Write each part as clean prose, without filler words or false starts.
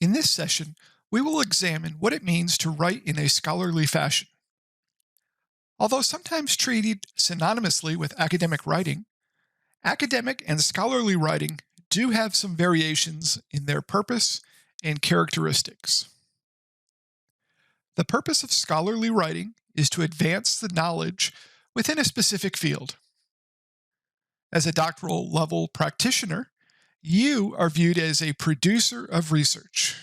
In this session, we will examine what it means to write in a scholarly fashion. Although sometimes treated synonymously with academic writing, academic and scholarly writing do have some variations in their purpose and characteristics. The purpose of scholarly writing is to advance the knowledge within a specific field. As a doctoral level practitioner, you are viewed as a producer of research.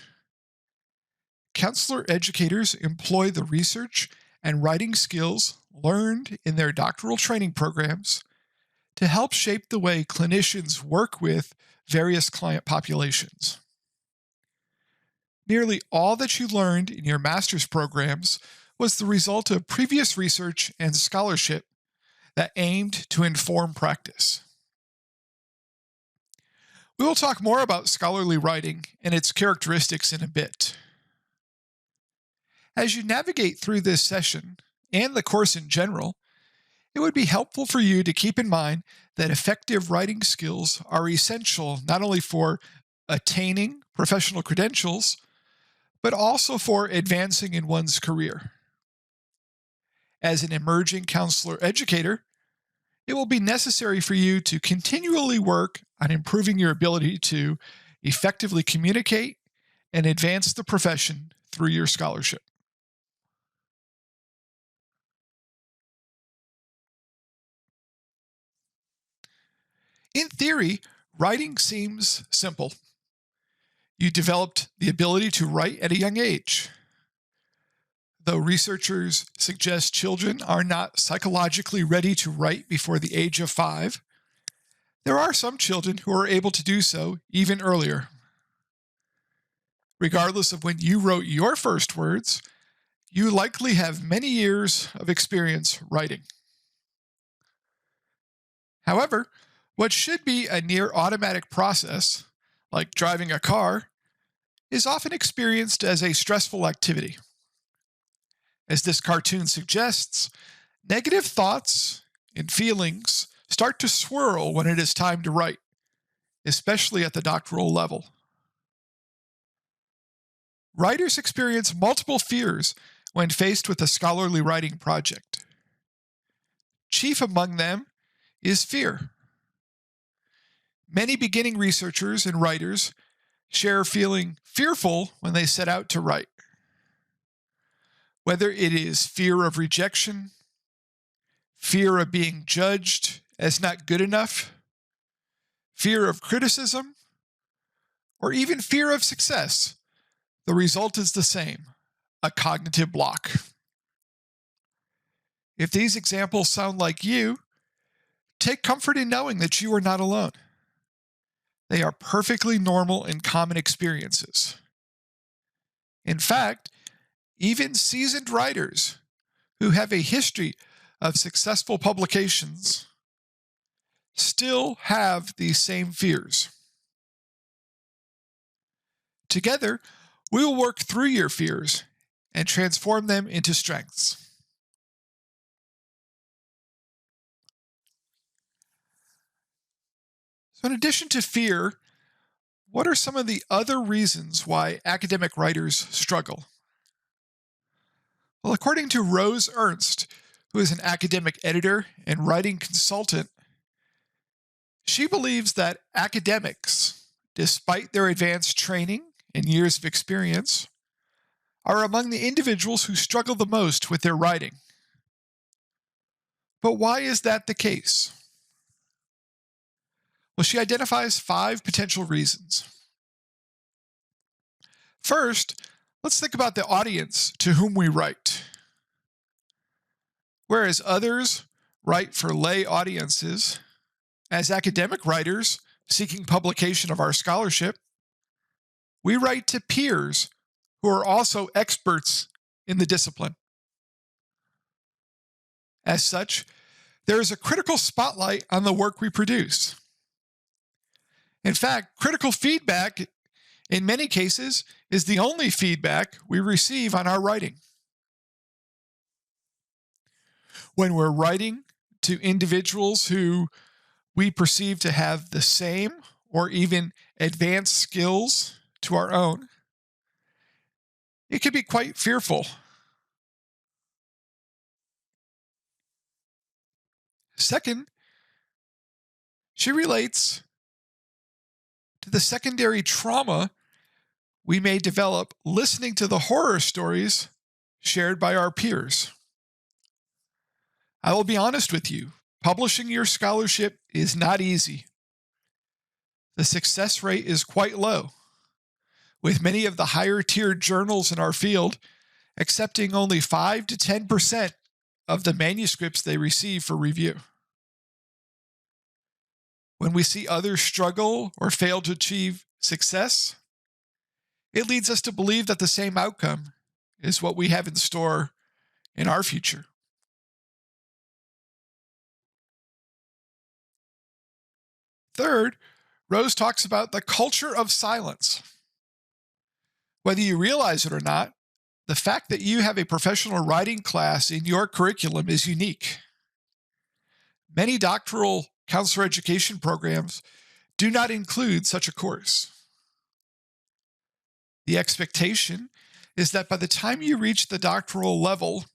Counselor educators employ the research and writing skills learned in their doctoral training programs to help shape the way clinicians work with various client populations. Nearly all that you learned in your master's programs was the result of previous research and scholarship that aimed to inform practice. We will talk more about scholarly writing and its characteristics in a bit. As you navigate through this session and the course in general, it would be helpful for you to keep in mind that effective writing skills are essential not only for attaining professional credentials, but also for advancing in one's career. As an emerging counselor educator, it will be necessary for you to continually work on improving your ability to effectively communicate and advance the profession through your scholarship. In theory, writing seems simple. You developed the ability to write at a young age. Though researchers suggest children are not psychologically ready to write before the age of 5, there are some children who are able to do so even earlier. Regardless of when you wrote your first words, you likely have many years of experience writing. However, what should be a near automatic process, like driving a car, is often experienced as a stressful activity. As this cartoon suggests, negative thoughts and feelings start to swirl when it is time to write, especially at the doctoral level. Writers experience multiple fears when faced with a scholarly writing project. Chief among them is fear. Many beginning researchers and writers share feeling fearful when they set out to write. Whether it is fear of rejection, fear of being judged as not good enough, fear of criticism, or even fear of success, the result is the same: a cognitive block. If these examples sound like you, take comfort in knowing that you are not alone. They are perfectly normal and common experiences. In fact, even seasoned writers who have a history of successful publications still have these same fears. Together, we will work through your fears and transform them into strengths. So, in addition to fear, what are some of the other reasons why academic writers struggle? Well, according to Rose Ernst, who is an academic editor and writing consultant, she believes that academics, despite their advanced training and years of experience, are among the individuals who struggle the most with their writing. But why is that the case? Well, she identifies 5 potential reasons. First, let's think about the audience to whom we write. Whereas others write for lay audiences, as academic writers seeking publication of our scholarship, we write to peers who are also experts in the discipline. As such, there is a critical spotlight on the work we produce. In fact, critical feedback, in many cases, is the only feedback we receive on our writing. When we're writing to individuals who we perceive to have the same or even advanced skills to our own, it can be quite fearful. Second, she relates to the secondary trauma we may develop listening to the horror stories shared by our peers. I will be honest with you, publishing your scholarship is not easy. The success rate is quite low, with many of the higher tiered journals in our field accepting only 5 to 10% of the manuscripts they receive for review. When we see others struggle or fail to achieve success, it leads us to believe that the same outcome is what we have in store in our future. Third, Rose talks about the culture of silence. Whether you realize it or not, the fact that you have a professional writing class in your curriculum is unique. Many doctoral counselor education programs do not include such a course. The expectation is that by the time you reach the doctoral level,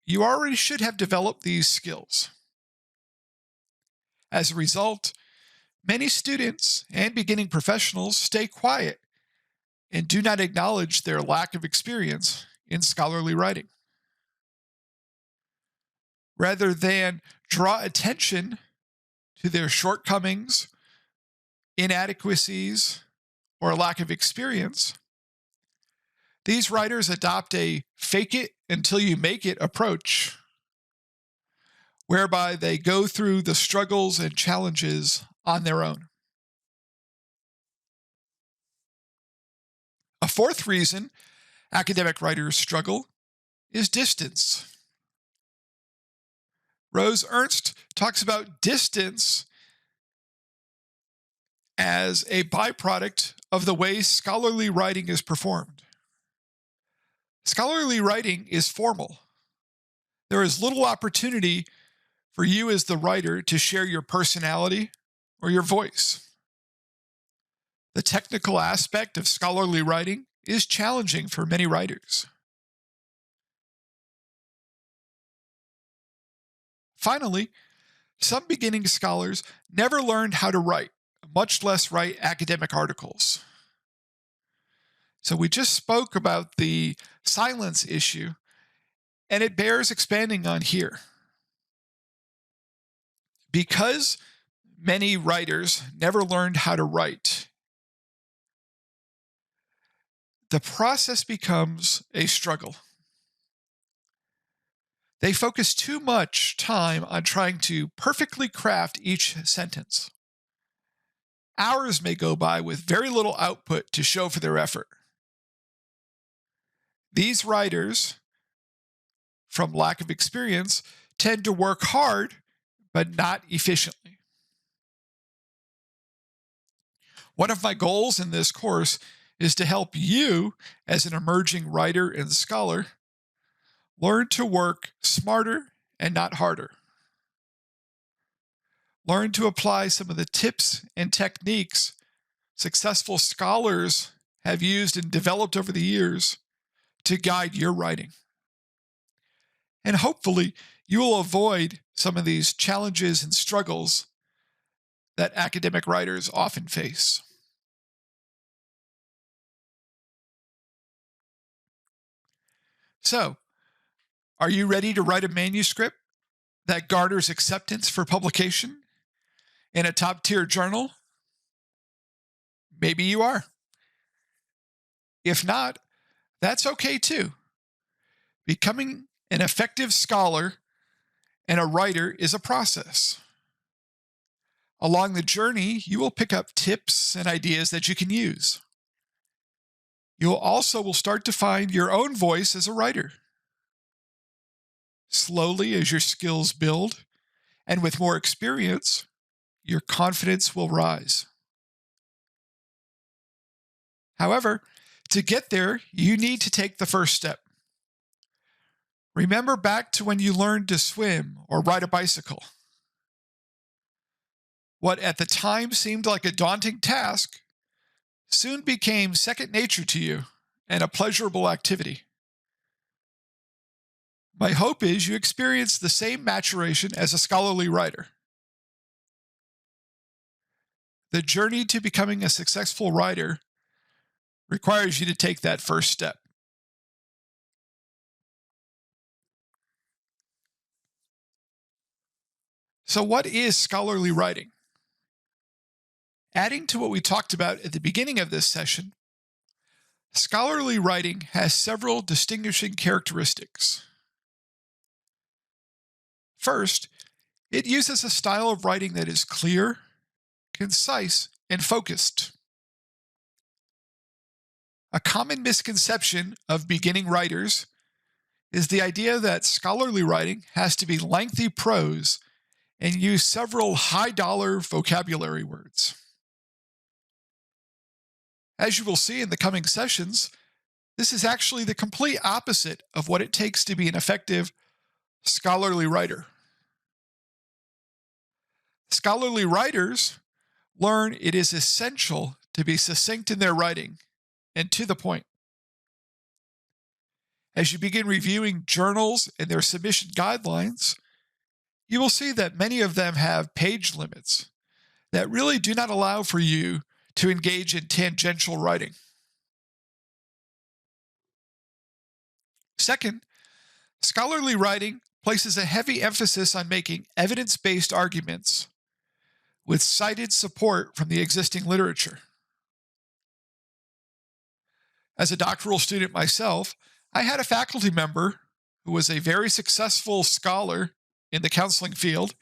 you already should have developed these skills. As a result, many students and beginning professionals stay quiet and do not acknowledge their lack of experience in scholarly writing. Rather than draw attention to their shortcomings, inadequacies, or lack of experience, these writers adopt a fake it until you make it approach, whereby they go through the struggles and challenges on their own. A fourth reason academic writers struggle is distance. Rose Ernst talks about distance as a byproduct of the way scholarly writing is performed. Scholarly writing is formal. There is little opportunity for you as the writer to share your personality or your voice. The technical aspect of scholarly writing is challenging for many writers. Finally, some beginning scholars never learned how to write, much less write academic articles. So we just spoke about the silence issue, and it bears expanding on here. Because many writers never learned how to write, the process becomes a struggle. They focus too much time on trying to perfectly craft each sentence. Hours may go by with very little output to show for their effort. These writers, from lack of experience, tend to work hard, but not efficiently. One of my goals in this course is to help you, as an emerging writer and scholar, learn to work smarter and not harder. Learn to apply some of the tips and techniques successful scholars have used and developed over the years to guide your writing. And hopefully, you will avoid some of these challenges and struggles that academic writers often face. So, are you ready to write a manuscript that garners acceptance for publication in a top-tier journal? Maybe you are. If not, that's okay too. Becoming an effective scholar and a writer is a process. Along the journey, you will pick up tips and ideas that you can use. You will start to find your own voice as a writer. Slowly, as your skills build, and with more experience, your confidence will rise. However, to get there, you need to take the first step. Remember back to when you learned to swim or ride a bicycle. What at the time seemed like a daunting task soon became second nature to you and a pleasurable activity. My hope is you experience the same maturation as a scholarly writer. The journey to becoming a successful writer requires you to take that first step. So, what is scholarly writing? Adding to what we talked about at the beginning of this session, scholarly writing has several distinguishing characteristics. First, it uses a style of writing that is clear, concise, and focused. A common misconception of beginning writers is the idea that scholarly writing has to be lengthy prose and use several high-dollar vocabulary words. As you will see in the coming sessions, this is actually the complete opposite of what it takes to be an effective scholarly writer. Scholarly writers learn it is essential to be succinct in their writing and to the point. As you begin reviewing journals and their submission guidelines, you will see that many of them have page limits that really do not allow for you to engage in tangential writing. Second, scholarly writing places a heavy emphasis on making evidence-based arguments with cited support from the existing literature. As a doctoral student myself, I had a faculty member who was a very successful scholar in the counseling field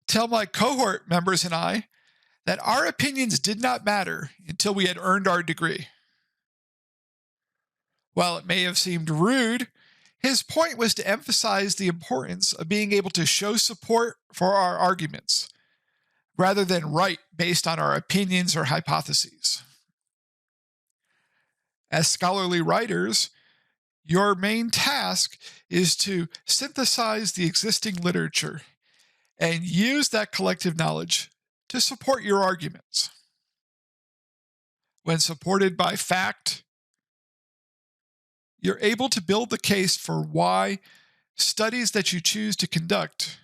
tell my cohort members and I that our opinions did not matter until we had earned our degree. While it may have seemed rude, his point was to emphasize the importance of being able to show support for our arguments, rather than write based on our opinions or hypotheses. As scholarly writers, your main task is to synthesize the existing literature and use that collective knowledge to support your arguments. When supported by fact, you're able to build the case for why studies that you choose to conduct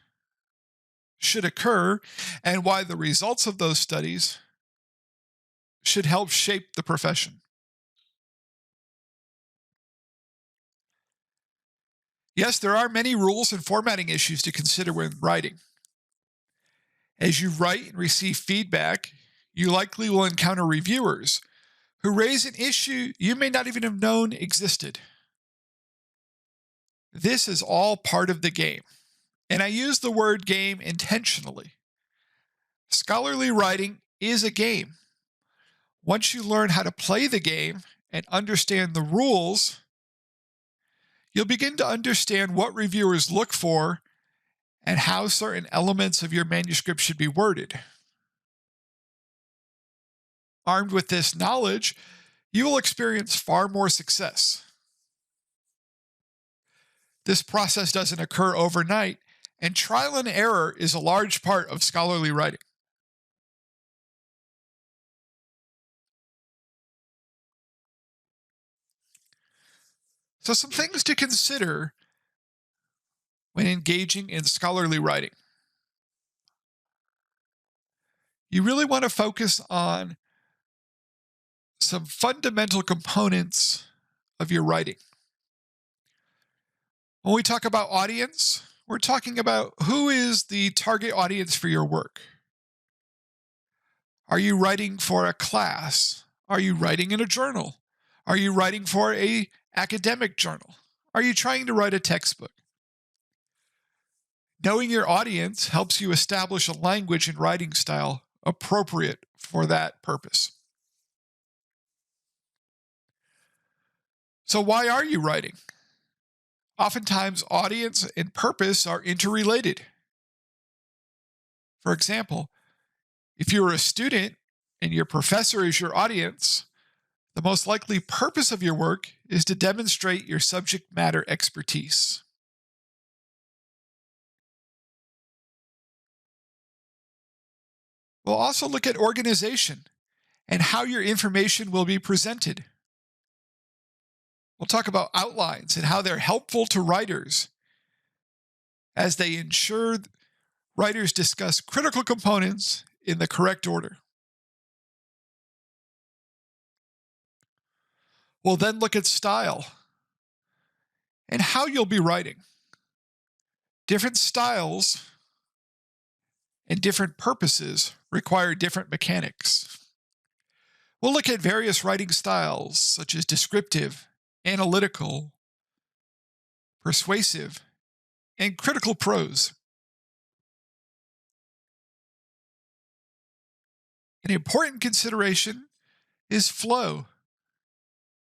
should occur and why the results of those studies should help shape the profession. Yes, there are many rules and formatting issues to consider when writing. As you write and receive feedback, you likely will encounter reviewers who raise an issue you may not even have known existed. This is all part of the game, and I use the word game intentionally. Scholarly writing is a game. Once you learn how to play the game and understand the rules, you'll begin to understand what reviewers look for and how certain elements of your manuscript should be worded. Armed with this knowledge, you will experience far more success. This process doesn't occur overnight, and trial and error is a large part of scholarly writing. So, some things to consider when engaging in scholarly writing. You really want to focus on some fundamental components of your writing. When we talk about audience, we're talking about who is the target audience for your work. Are you writing for a class? Are you writing in a journal? Are you writing for an academic journal? Are you trying to write a textbook? Knowing your audience helps you establish a language and writing style appropriate for that purpose. So, why are you writing? Oftentimes, audience and purpose are interrelated. For example, if you're a student and your professor is your audience, the most likely purpose of your work is to demonstrate your subject matter expertise. We'll also look at organization and how your information will be presented. We'll talk about outlines and how they're helpful to writers as they ensure writers discuss critical components in the correct order. We'll then look at style and how you'll be writing. Different styles and different purposes require different mechanics. We'll look at various writing styles such as descriptive, analytical, persuasive, and critical prose. An important consideration is flow.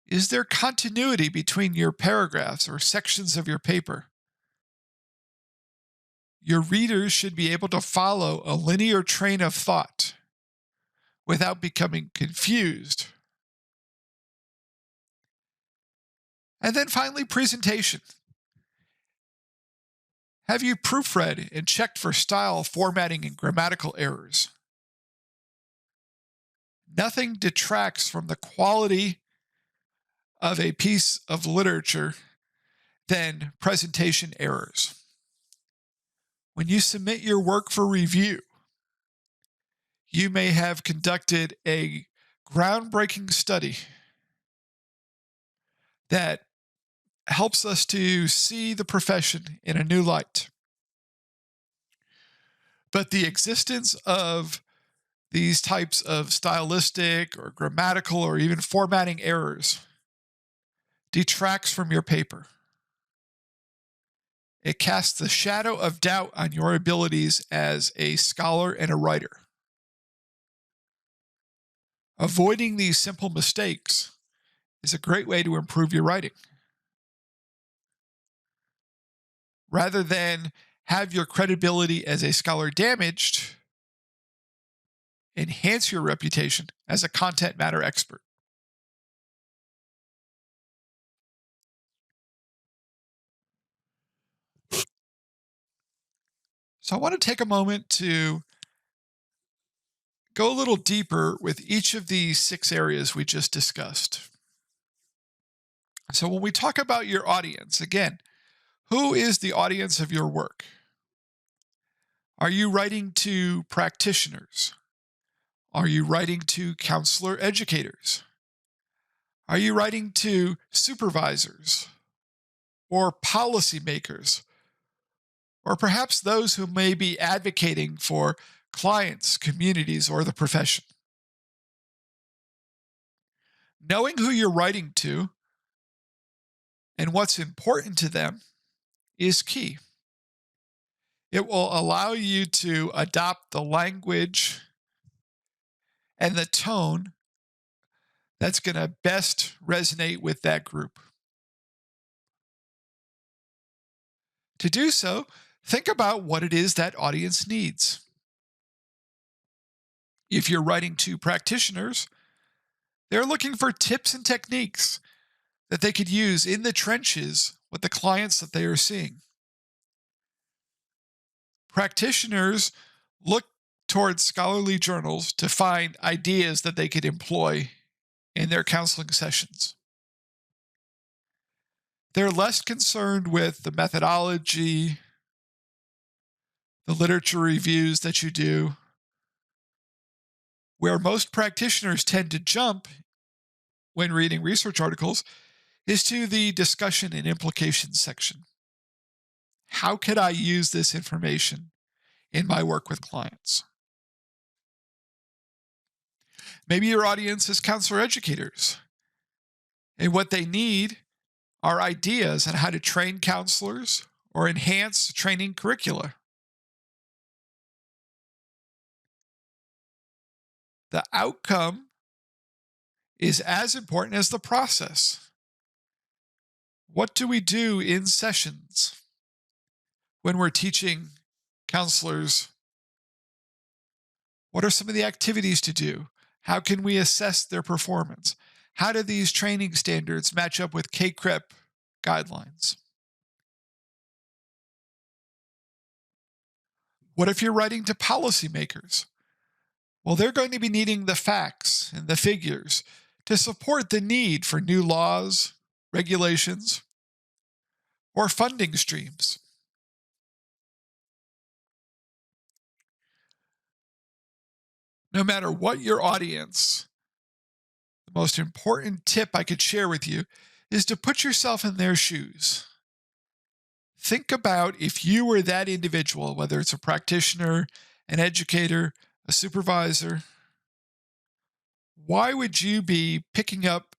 Is there continuity between your paragraphs or sections of your paper? Your readers should be able to follow a linear train of thought without becoming confused. And then finally, presentation. Have you proofread and checked for style, formatting, and grammatical errors? Nothing detracts from the quality of a piece of literature than presentation errors. When you submit your work for review, you may have conducted a groundbreaking study that helps us to see the profession in a new light. But the existence of these types of stylistic or grammatical or even formatting errors detracts from your paper. It casts a shadow of doubt on your abilities as a scholar and a writer. Avoiding these simple mistakes is a great way to improve your writing. Rather than have your credibility as a scholar damaged, enhance your reputation as a content matter expert. So I want to take a moment to go a little deeper with each of these 6 areas we just discussed. So when we talk about your audience, again, who is the audience of your work? Are you writing to practitioners? Are you writing to counselor educators? Are you writing to supervisors or policymakers? Or perhaps those who may be advocating for clients, communities, or the profession? Knowing who you're writing to and what's important to them is key. It will allow you to adopt the language and the tone that's going to best resonate with that group. To do so, think about what it is that audience needs. If you're writing to practitioners, they're looking for tips and techniques that they could use in the trenches with the clients that they are seeing. Practitioners look towards scholarly journals to find ideas that they could employ in their counseling sessions. They're less concerned with the methodology, the literature reviews that you do. Where most practitioners tend to jump when reading research articles is to the discussion and implications section. How could I use this information in my work with clients? Maybe your audience is counselor educators, and what they need are ideas on how to train counselors or enhance training curricula. The outcome is as important as the process. What do we do in sessions when we're teaching counselors? What are some of the activities to do? How can we assess their performance? How do these training standards match up with CACREP guidelines? What if you're writing to policymakers? Well, they're going to be needing the facts and the figures to support the need for new laws regulations, or funding streams. No matter what your audience, the most important tip I could share with you is to put yourself in their shoes. Think about if you were that individual, whether it's a practitioner, an educator, a supervisor. Why would you be picking up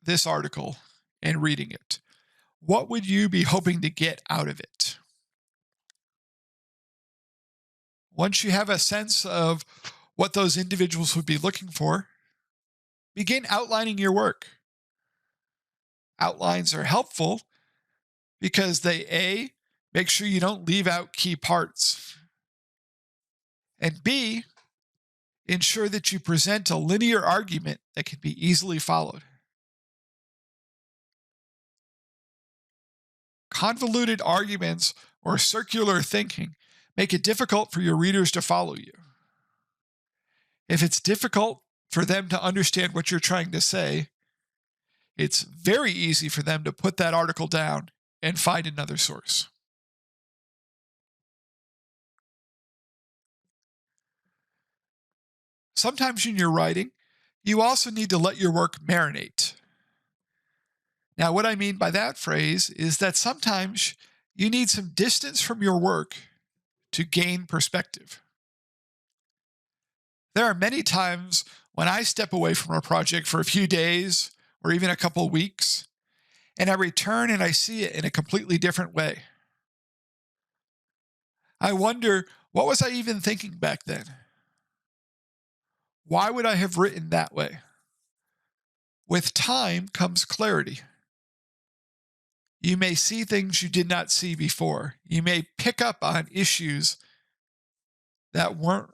this article and reading it? What would you be hoping to get out of it? Once you have a sense of what those individuals would be looking for, begin outlining your work. Outlines are helpful because they A, make sure you don't leave out key parts, and B, ensure that you present a linear argument that can be easily followed. Convoluted arguments or circular thinking make it difficult for your readers to follow you. If it's difficult for them to understand what you're trying to say, it's very easy for them to put that article down and find another source. Sometimes in your writing, you also need to let your work marinate. Now, what I mean by that phrase is that sometimes you need some distance from your work to gain perspective. There are many times when I step away from a project for a few days or even a couple of weeks, and I return and I see it in a completely different way. I wonder, what was I even thinking back then? Why would I have written that way? With time comes clarity. You may see things you did not see before. You may pick up on issues that weren't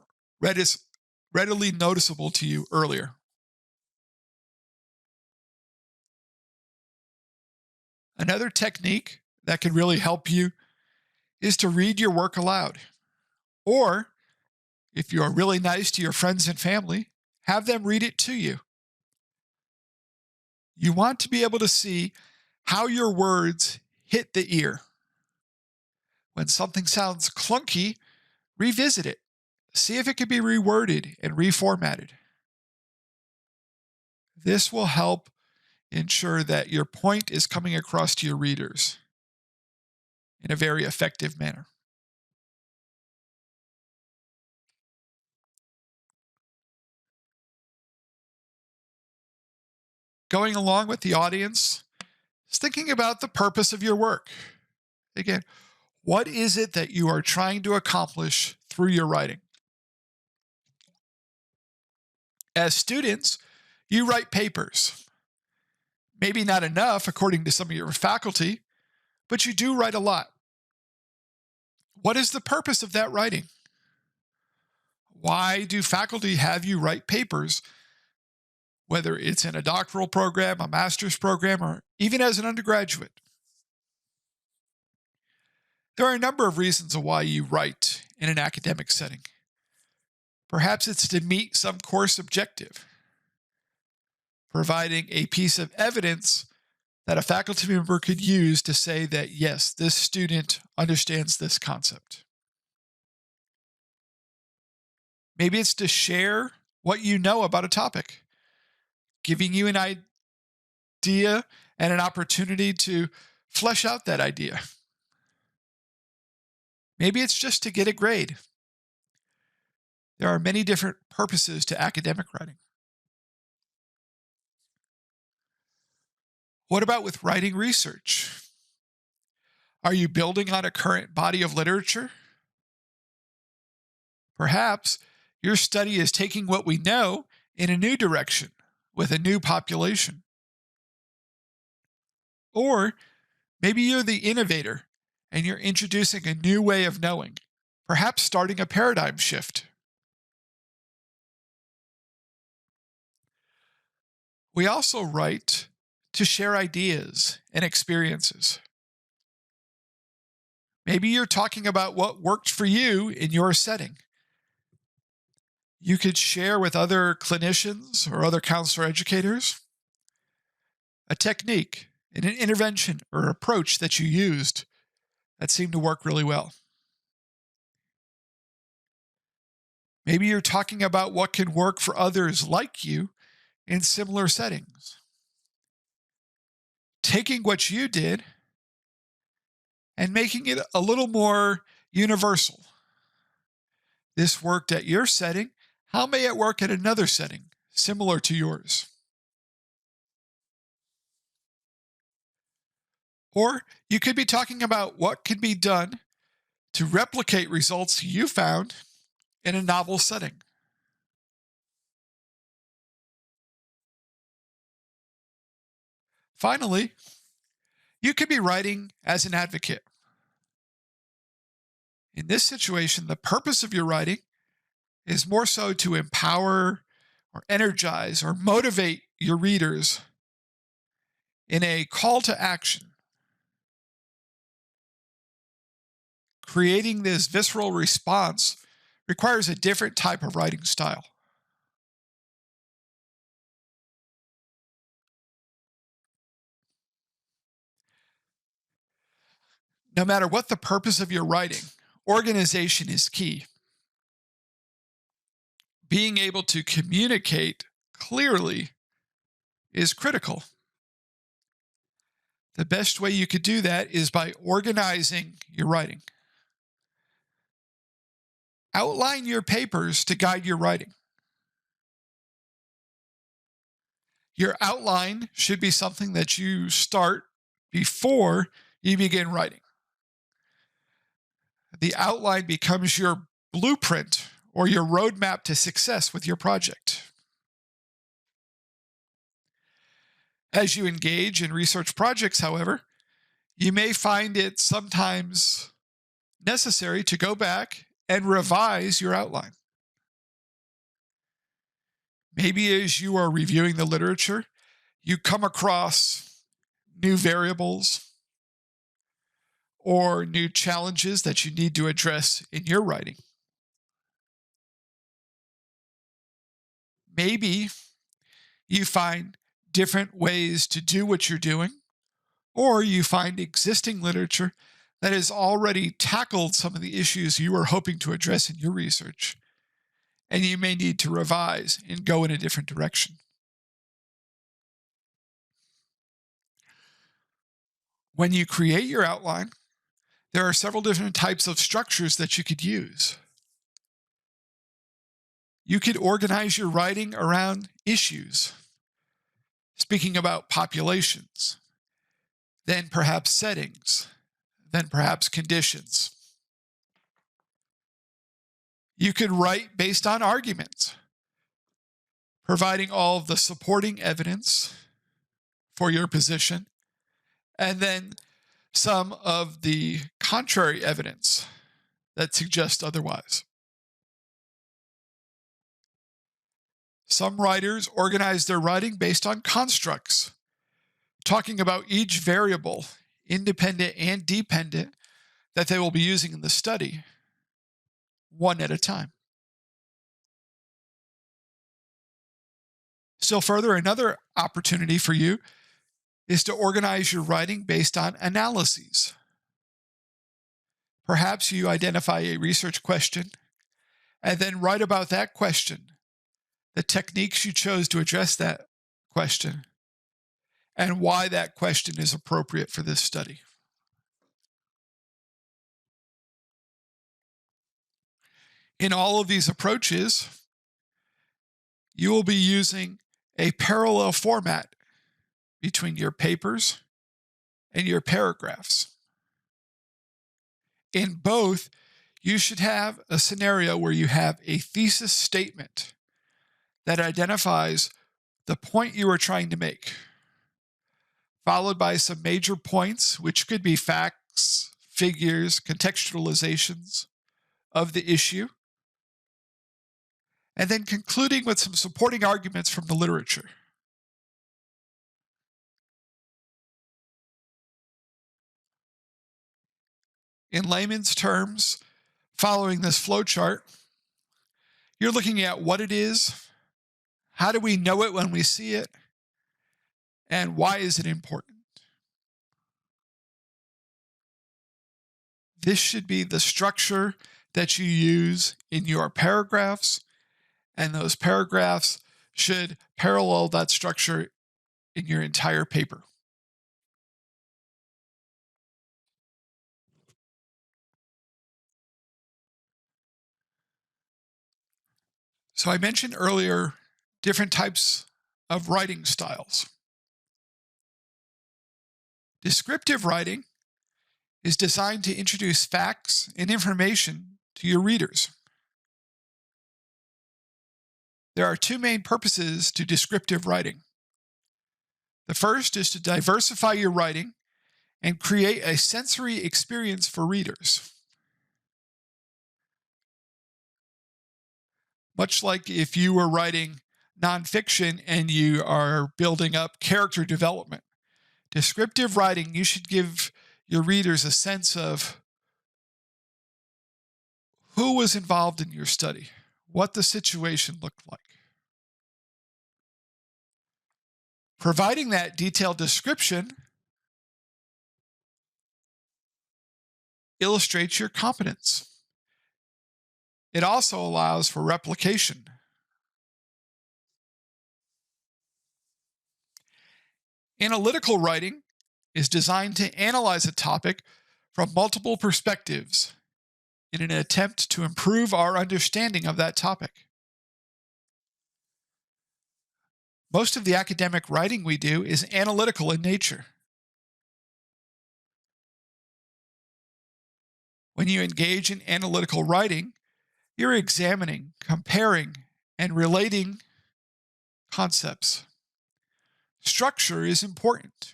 readily noticeable to you earlier. Another technique that can really help you is to read your work aloud. Or, if you are really nice to your friends and family, have them read it to you. You want to be able to see how your words hit the ear. When something sounds clunky, revisit it. See if it can be reworded and reformatted. This will help ensure that your point is coming across to your readers in a very effective manner. Going along with the audience is thinking about the purpose of your work. Again, what is it that you are trying to accomplish through your writing? As students, you write papers. Maybe not enough according to some of your faculty, but you do write a lot. What is the purpose of that writing? Why do faculty have you write papers, whether it's in a doctoral program, a master's program, or even as an undergraduate? There are a number of reasons why you write in an academic setting. Perhaps it's to meet some course objective, providing a piece of evidence that a faculty member could use to say that, yes, this student understands this concept. Maybe it's to share what you know about a topic, giving you an idea and an opportunity to flesh out that idea. Maybe it's just to get a grade. There are many different purposes to academic writing. What about with writing research? Are you building on a current body of literature? Perhaps your study is taking what we know in a new direction with a new population. Or maybe you're the innovator and you're introducing a new way of knowing, perhaps starting a paradigm shift. We also write to share ideas and experiences. Maybe you're talking about what worked for you in your setting. You could share with other clinicians or other counselor educators a technique, in an intervention or approach that you used that seemed to work really well. Maybe you're talking about what can work for others like you in similar settings. Taking what you did and making it a little more universal. This worked at your setting. How may it work at another setting similar to yours? Or you could be talking about what can be done to replicate results you found in a novel setting. Finally, you could be writing as an advocate. In this situation, the purpose of your writing is more so to empower or energize or motivate your readers in a call to action. Creating this visceral response requires a different type of writing style. No matter what the purpose of your writing, organization is key. Being able to communicate clearly is critical. The best way you could do that is by organizing your writing. Outline your papers to guide your writing. Your outline should be something that you start before you begin writing. The outline becomes your blueprint or your roadmap to success with your project. As you engage in research projects, however, you may find it sometimes necessary to go back and revise your outline. Maybe as you are reviewing the literature, you come across new variables or new challenges that you need to address in your writing. Maybe you find different ways to do what you're doing, or you find existing literature that has already tackled some of the issues you were hoping to address in your research, and you may need to revise and go in a different direction. When you create your outline, there are several different types of structures that you could use. You could organize your writing around issues, speaking about populations, then perhaps settings, then perhaps conditions. You could write based on arguments, providing all of the supporting evidence for your position, and then some of the contrary evidence that suggests otherwise. Some writers organize their writing based on constructs, talking about each variable, independent and dependent, that they will be using in the study, one at a time. Still further, another opportunity for you is to organize your writing based on analyses. Perhaps you identify a research question and then write about that question, the techniques you chose to address that question, and why that question is appropriate for this study. In all of these approaches, you will be using a parallel format between your papers and your paragraphs. In both, you should have a scenario where you have a thesis statement that identifies the point you are trying to make, followed by some major points, which could be facts, figures, contextualizations of the issue, and then concluding with some supporting arguments from the literature. In layman's terms, following this flowchart, you're looking at what it is, how do we know it when we see it, and why is it important? This should be the structure that you use in your paragraphs, and those paragraphs should parallel that structure in your entire paper. So I mentioned earlier different types of writing styles. Descriptive writing is designed to introduce facts and information to your readers. There are two main purposes to descriptive writing. The first is to diversify your writing and create a sensory experience for readers. Much like if you were writing nonfiction and you are building up character development, descriptive writing, you should give your readers a sense of who was involved in your study, what the situation looked like. Providing that detailed description illustrates your competence. It also allows for replication. Analytical writing is designed to analyze a topic from multiple perspectives in an attempt to improve our understanding of that topic. Most of the academic writing we do is analytical in nature. When you engage in analytical writing, you're examining, comparing, and relating concepts. Structure is important.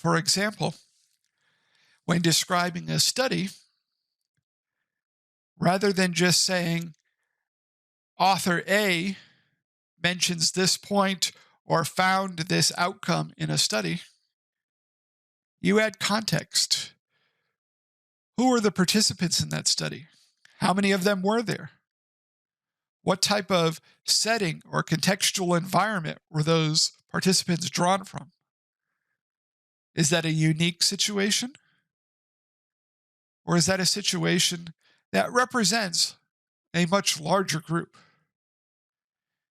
For example, when describing a study, rather than just saying author A mentions this point or found this outcome in a study, you add context. Who were the participants in that study? How many of them were there? What type of setting or contextual environment were those participants drawn from? Is that a unique situation? Or is that a situation that represents a much larger group?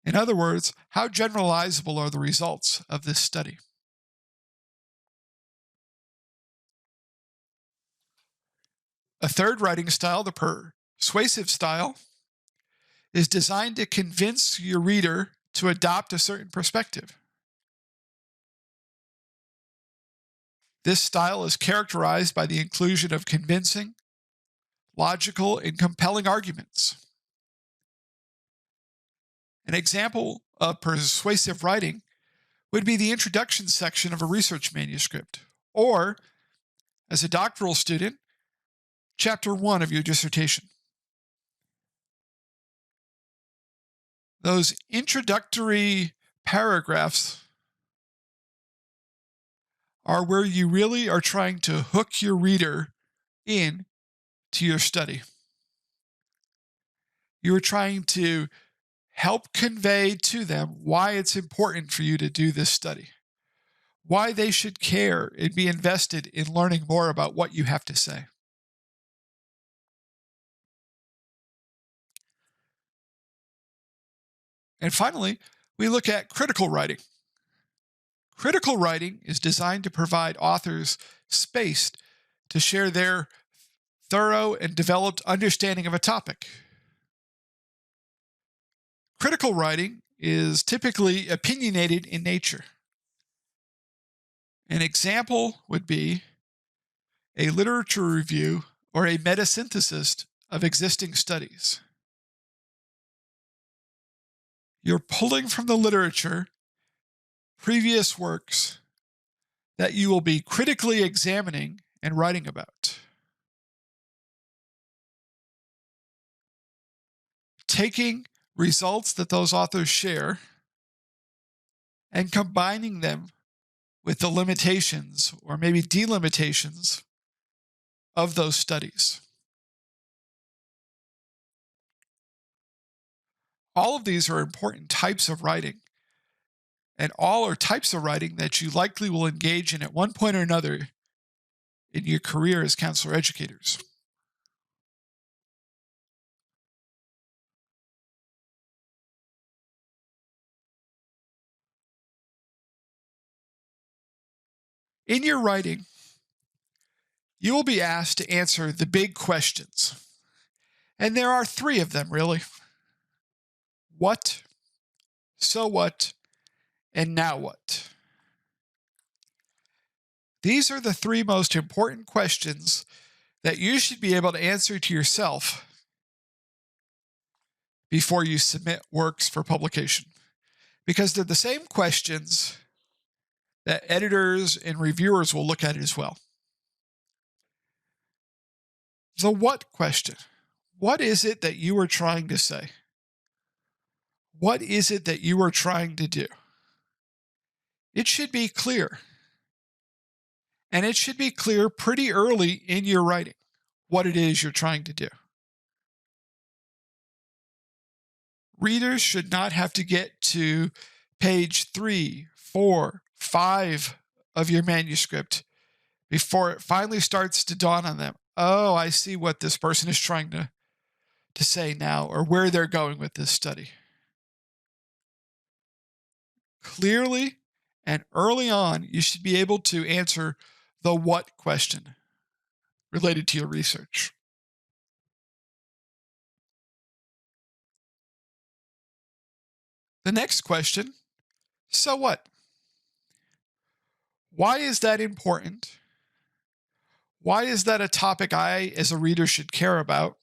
In other words, how generalizable are the results of this study? A third writing style, the persuasive style, is designed to convince your reader to adopt a certain perspective. This style is characterized by the inclusion of convincing, logical, and compelling arguments. An example of persuasive writing would be the introduction section of a research manuscript, or, as a doctoral student, chapter 1 of your dissertation. Those introductory paragraphs are where you really are trying to hook your reader in to your study. You are trying to help convey to them why it's important for you to do this study, why they should care and be invested in learning more about what you have to say. And finally, we look at critical writing. Critical writing is designed to provide authors space to share their thorough and developed understanding of a topic. Critical writing is typically opinionated in nature. An example would be a literature review or a metasynthesis of existing studies. You're pulling from the literature previous works that you will be critically examining and writing about. Taking results that those authors share and combining them with the limitations or maybe delimitations of those studies. All of these are important types of writing and all are types of writing that you likely will engage in at one point or another in your career as counselor educators. In your writing, you will be asked to answer the big questions. And there are three of them, really. What, so what, and now what? These are the three most important questions that you should be able to answer to yourself before you submit works for publication, because they're the same questions that editors and reviewers will look at it as well. The what question. What is it that you are trying to say? What is it that you are trying to do? It should be clear. And it should be clear pretty early in your writing what it is you're trying to do. Readers should not have to get to page 3, 4, 5 of your manuscript before it finally starts to dawn on them. Oh, I see what this person is trying to say now, or where they're going with this study. Clearly and early on, you should be able to answer the what question related to your research. The next question, so what? Why is that important? Why is that a topic I, as a reader, should care about?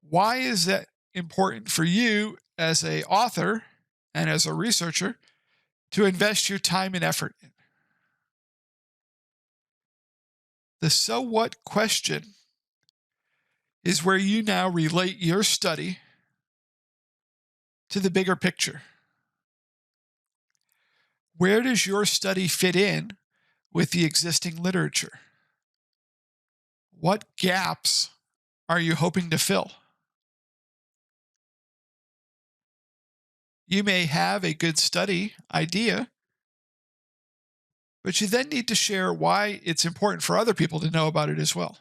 Why is that important for you as an author and as a researcher to invest your time and effort in? The so what question is where you now relate your study to the bigger picture. Where does your study fit in with the existing literature? What gaps are you hoping to fill? You may have a good study idea, but you then need to share why it's important for other people to know about it as well.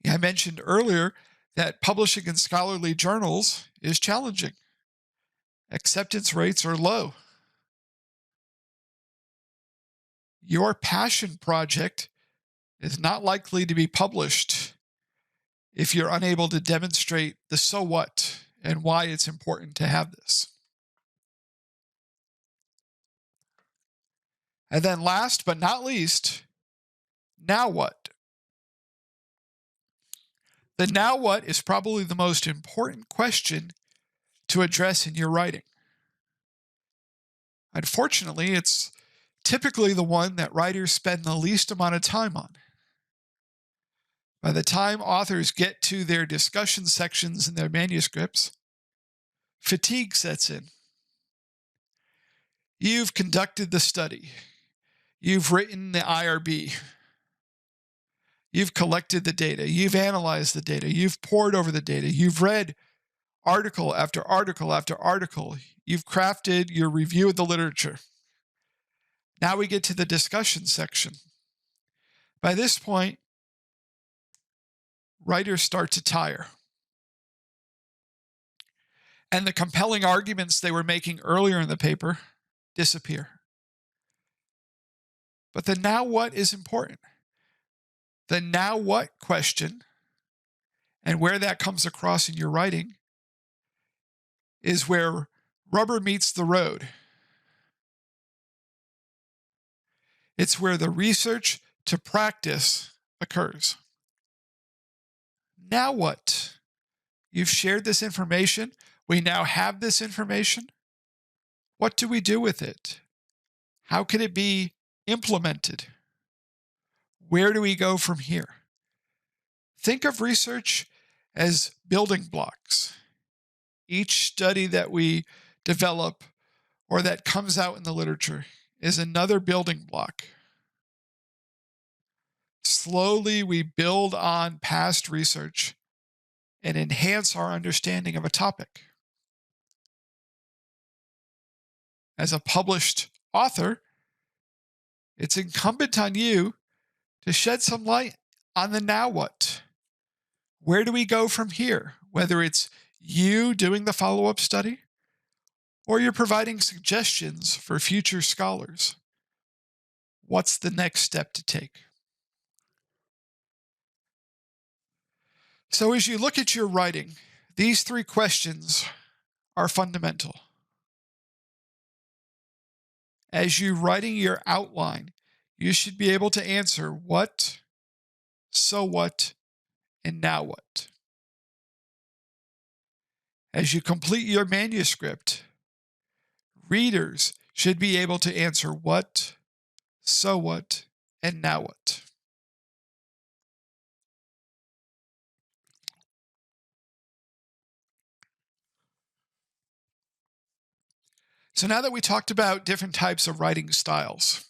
I mentioned earlier that publishing in scholarly journals is challenging. Acceptance rates are low. Your passion project is not likely to be published if you're unable to demonstrate the so what and why it's important to have this. And then last but not least, now what? The now what is probably the most important question to address in your writing. Unfortunately, it's typically the one that writers spend the least amount of time on. By the time authors get to their discussion sections in their manuscripts, fatigue sets in. You've conducted the study. You've written the IRB. You've collected the data. You've analyzed the data. You've pored over the data. You've read article after article after article. You've crafted your review of the literature. Now we get to the discussion section. By this point, writers start to tire. And the compelling arguments they were making earlier in the paper disappear. But the now what is important. The now what question and where that comes across in your writing is where rubber meets the road. It's where the research to practice occurs. Now what? You've shared this information. We now have this information. What do we do with it? How can it be implemented? Where do we go from here? Think of research as building blocks. Each study that we develop or that comes out in the literature is another building block. Slowly, we build on past research and enhance our understanding of a topic. As a published author, it's incumbent on you to shed some light on the now what. Where do we go from here? Whether it's you doing the follow-up study or you're providing suggestions for future scholars. What's the next step to take? So as you look at your writing, these three questions are fundamental. As you're writing your outline, you should be able to answer what, so what, and now what. As you complete your manuscript, readers should be able to answer what, so what, and now what. So now that we talked about different types of writing styles,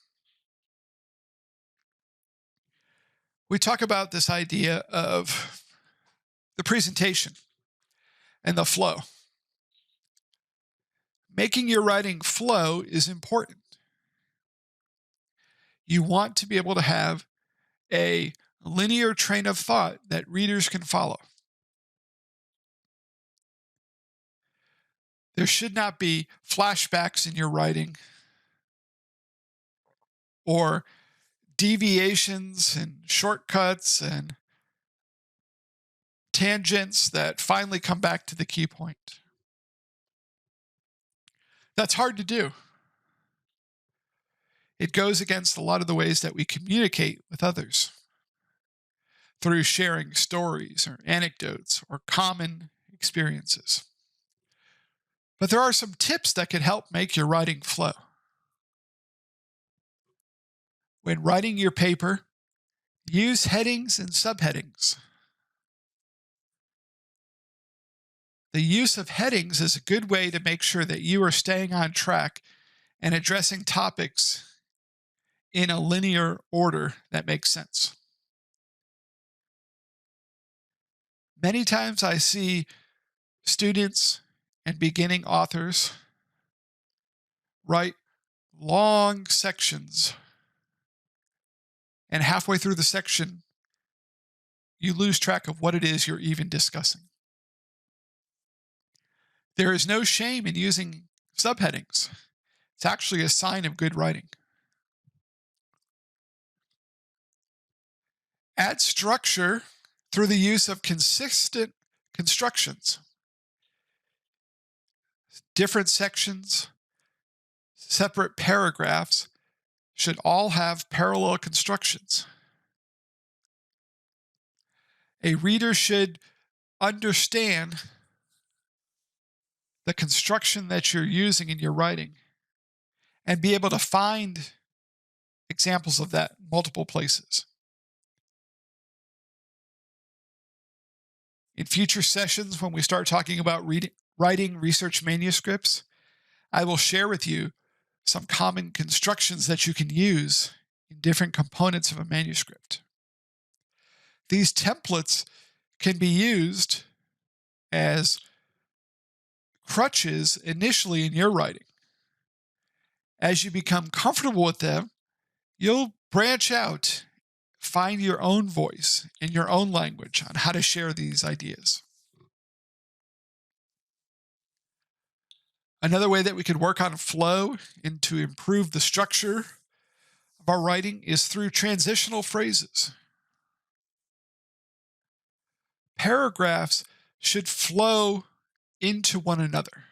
we talk about this idea of the presentation and the flow. Making your writing flow is important. You want to be able to have a linear train of thought that readers can follow. There should not be flashbacks in your writing or deviations and shortcuts and tangents that finally come back to the key point. That's hard to do. It goes against a lot of the ways that we communicate with others through sharing stories or anecdotes or common experiences. But there are some tips that can help make your writing flow. When writing your paper, use headings and subheadings. The use of headings is a good way to make sure that you are staying on track and addressing topics in a linear order that makes sense. Many times I see students and beginning authors write long sections, and halfway through the section, you lose track of what it is you're even discussing. There is no shame in using subheadings. It's actually a sign of good writing. Add structure through the use of consistent constructions. Different sections, separate paragraphs should all have parallel constructions. A reader should understand the construction that you're using in your writing and be able to find examples of that in multiple places. In future sessions, when we start talking about writing research manuscripts, I will share with you some common constructions that you can use in different components of a manuscript. These templates can be used as crutches initially in your writing. As you become comfortable with them, you'll branch out, find your own voice and your own language on how to share these ideas. Another way that we could work on flow and to improve the structure of our writing is through transitional phrases. Paragraphs should flow into one another.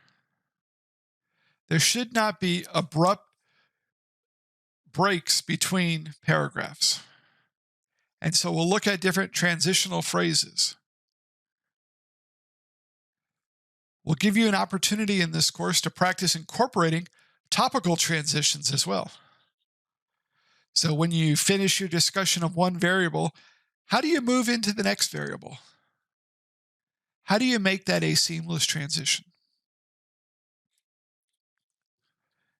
There should not be abrupt breaks between paragraphs. And so we'll look at different transitional phrases. We'll give you an opportunity in this course to practice incorporating topical transitions as well. So when you finish your discussion of one variable, how do you move into the next variable? How do you make that a seamless transition?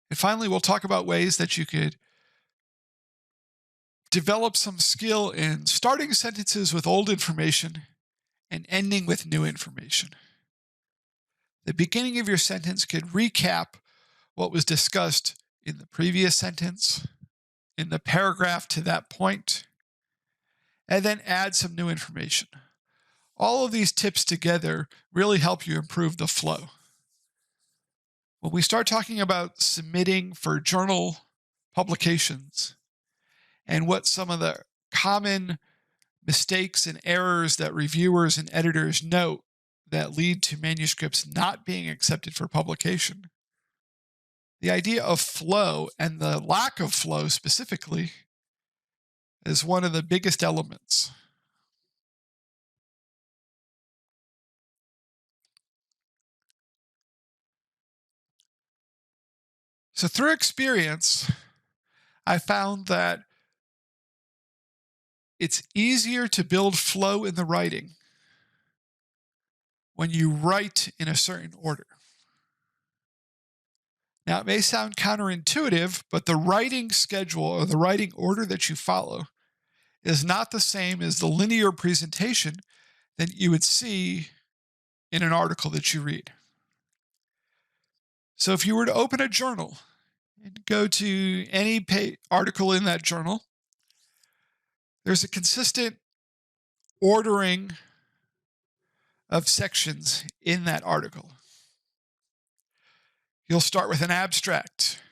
And finally, we'll talk about ways that you could develop some skill in starting sentences with old information and ending with new information. The beginning of your sentence could recap what was discussed in the previous sentence, in the paragraph to that point, and then add some new information. All of these tips together really help you improve the flow. When we start talking about submitting for journal publications and what some of the common mistakes and errors that reviewers and editors note that lead to manuscripts not being accepted for publication, the idea of flow and the lack of flow specifically is one of the biggest elements. So through experience, I found that it's easier to build flow in the writing when you write in a certain order. Now, it may sound counterintuitive, but the writing schedule or the writing order that you follow is not the same as the linear presentation that you would see in an article that you read. So if you were to open a journal and go to any article in that journal, there's a consistent ordering of sections in that article. You'll start with an abstract,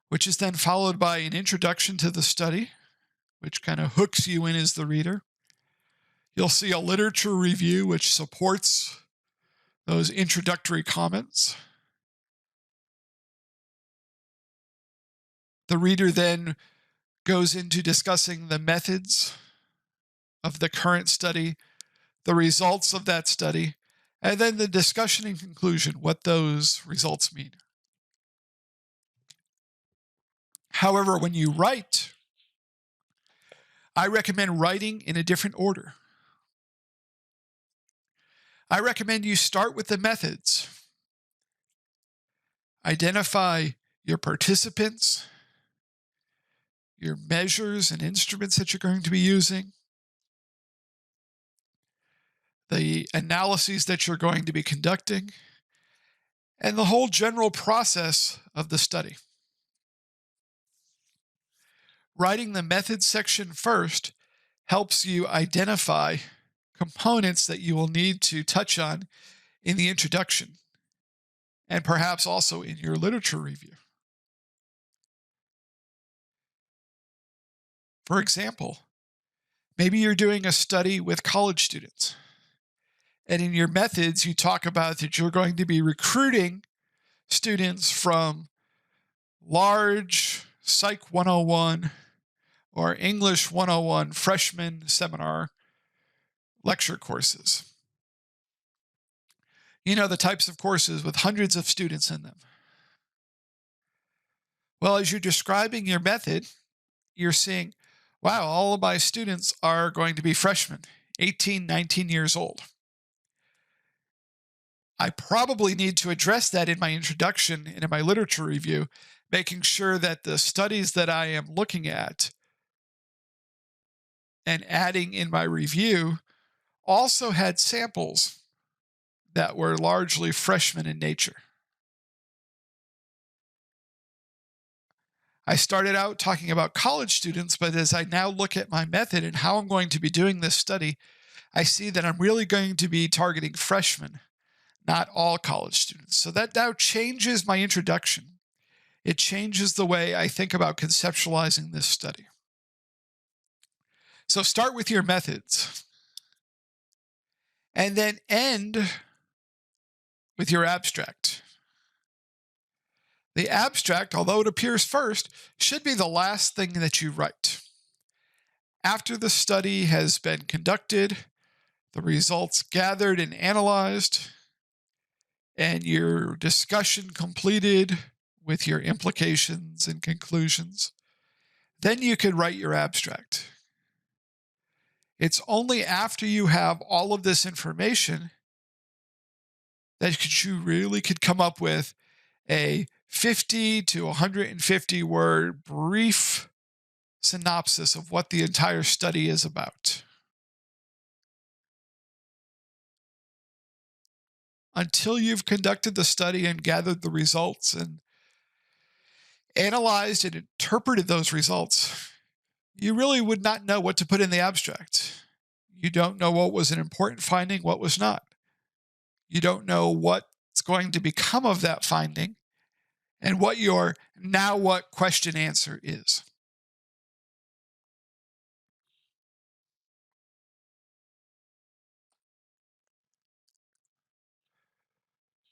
which is then followed by an introduction to the study, which kind of hooks you in as the reader. You'll see a literature review, which supports those introductory comments. The reader then goes into discussing the methods of the current study, the results of that study, and then the discussion and conclusion, what those results mean. However, when you write, I recommend writing in a different order. I recommend you start with the methods. Identify your participants, your measures and instruments that you're going to be using, the analyses that you're going to be conducting, and the whole general process of the study. Writing the methods section first helps you identify components that you will need to touch on in the introduction and perhaps also in your literature review. For example, maybe you're doing a study with college students, and in your methods, you talk about that you're going to be recruiting students from large Psych 101 or English 101 freshman seminar lecture courses. You know, the types of courses with hundreds of students in them. Well, as you're describing your method, you're seeing, wow, all of my students are going to be freshmen, 18, 19 years old. I probably need to address that in my introduction and in my literature review, making sure that the studies that I am looking at and adding in my review also had samples that were largely freshman in nature. I started out talking about college students, but as I now look at my method and how I'm going to be doing this study, I see that I'm really going to be targeting freshmen, not all college students. So that now changes my introduction. It changes the way I think about conceptualizing this study. So start with your methods and then end with your abstract. The abstract, although it appears first, should be the last thing that you write. After the study has been conducted, the results gathered and analyzed, and your discussion completed with your implications and conclusions, then you could write your abstract. It's only after you have all of this information that you really could come up with a 50 to 150 word brief synopsis of what the entire study is about. until you've conducted the study and gathered the results and analyzed and interpreted those results, you really would not know what to put in the abstract. You don't know what was an important finding, what was not. You don't know what's going to become of that finding and what your now what question answer is.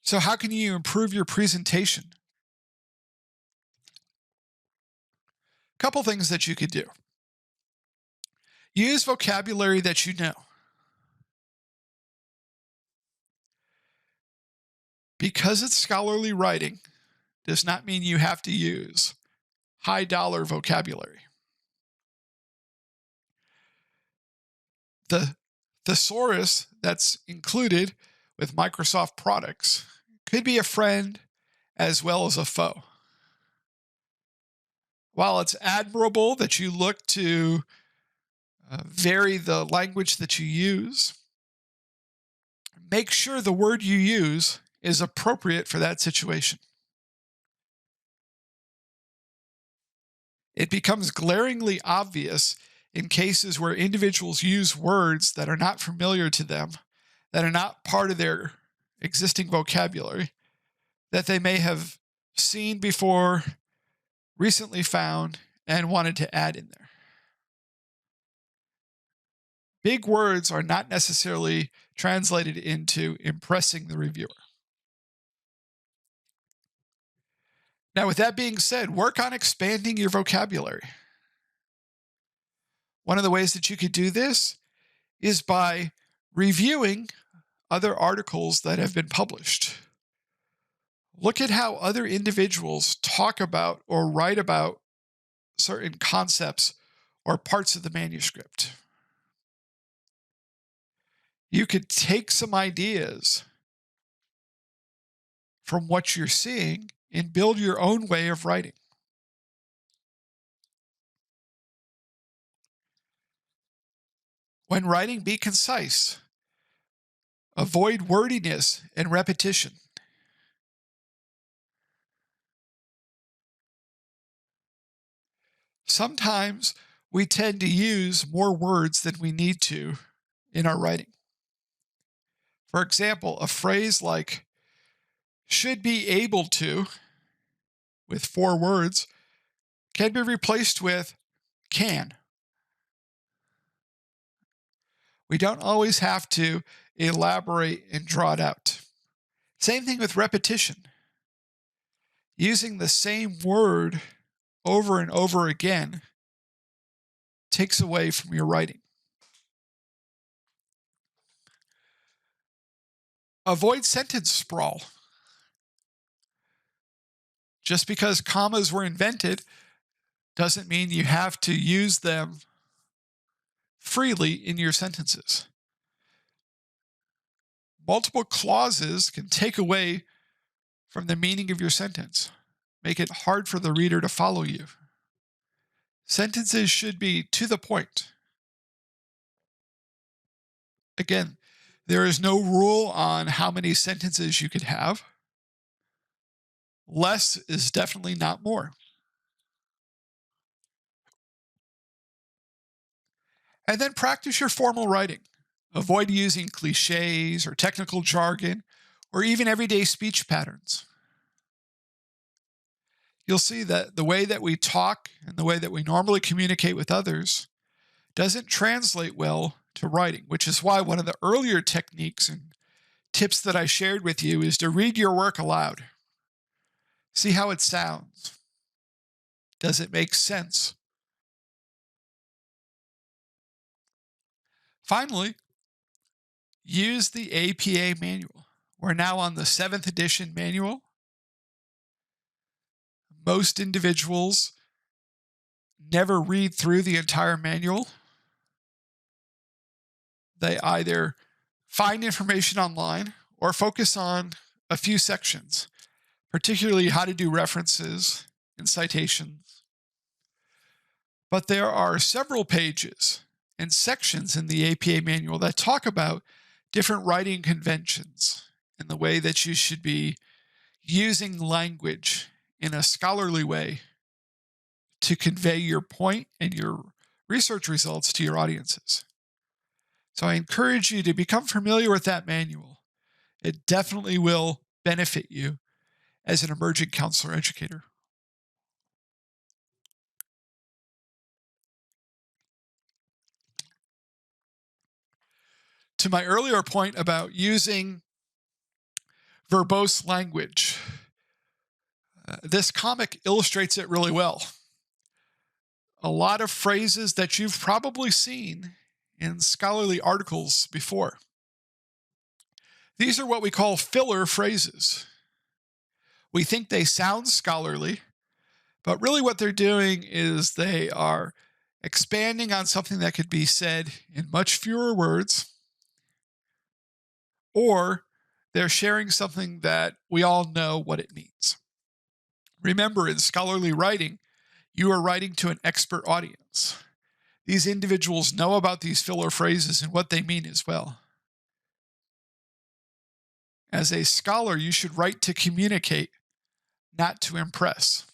So how can you improve your presentation? A couple things that you could do. Use vocabulary that you know. Because it's scholarly writing does not mean you have to use high dollar vocabulary. The thesaurus that's included with Microsoft products could be a friend as well as a foe. While it's admirable that you look to vary the language that you use, make sure the word you use is appropriate for that situation. It becomes glaringly obvious in cases where individuals use words that are not familiar to them, that are not part of their existing vocabulary, that they may have seen before, recently found, and wanted to add in there. Big words are not necessarily translated into impressing the reviewer. Now, with that being said, work on expanding your vocabulary. One of the ways that you could do this is by reviewing other articles that have been published. Look at how other individuals talk about or write about certain concepts or parts of the manuscript. You could take some ideas from what you're seeing and build your own way of writing. When writing, be concise. Avoid wordiness and repetition. Sometimes we tend to use more words than we need to in our writing. For example, a phrase like should be able to, with 4 words, can be replaced with can. We don't always have to elaborate and draw it out. Same thing with repetition. Using the same word over and over again takes away from your writing. Avoid sentence sprawl. Just because commas were invented doesn't mean you have to use them freely in your sentences. Multiple clauses can take away from the meaning of your sentence, make it hard for the reader to follow you. Sentences should be to the point. Again, there is no rule on how many sentences you could have. Less is definitely not more. And then practice your formal writing. Avoid using cliches or technical jargon or even everyday speech patterns. You'll see that the way that we talk and the way that we normally communicate with others doesn't translate well to writing, which is why one of the earlier techniques and tips that I shared with you is to read your work aloud. See how it sounds. Does it make sense? Finally, use the APA manual. We're now on the 7th edition manual. Most individuals never read through the entire manual. They either find information online or focus on a few sections, particularly how to do references and citations. But there are several pages and sections in the APA manual that talk about different writing conventions in the way that you should be using language in a scholarly way to convey your point and your research results to your audiences. So I encourage you to become familiar with that manual. It definitely will benefit you as an emerging counselor educator. To my earlier point about using verbose language, this comic illustrates it really well. A lot of phrases that you've probably seen in scholarly articles before. These are what we call filler phrases. We think they sound scholarly, but really what they're doing is they are expanding on something that could be said in much fewer words, or they're sharing something that we all know what it means. Remember, in scholarly writing, you are writing to an expert audience. These individuals know about these filler phrases and what they mean as well. As a scholar, you should write to communicate, not to impress.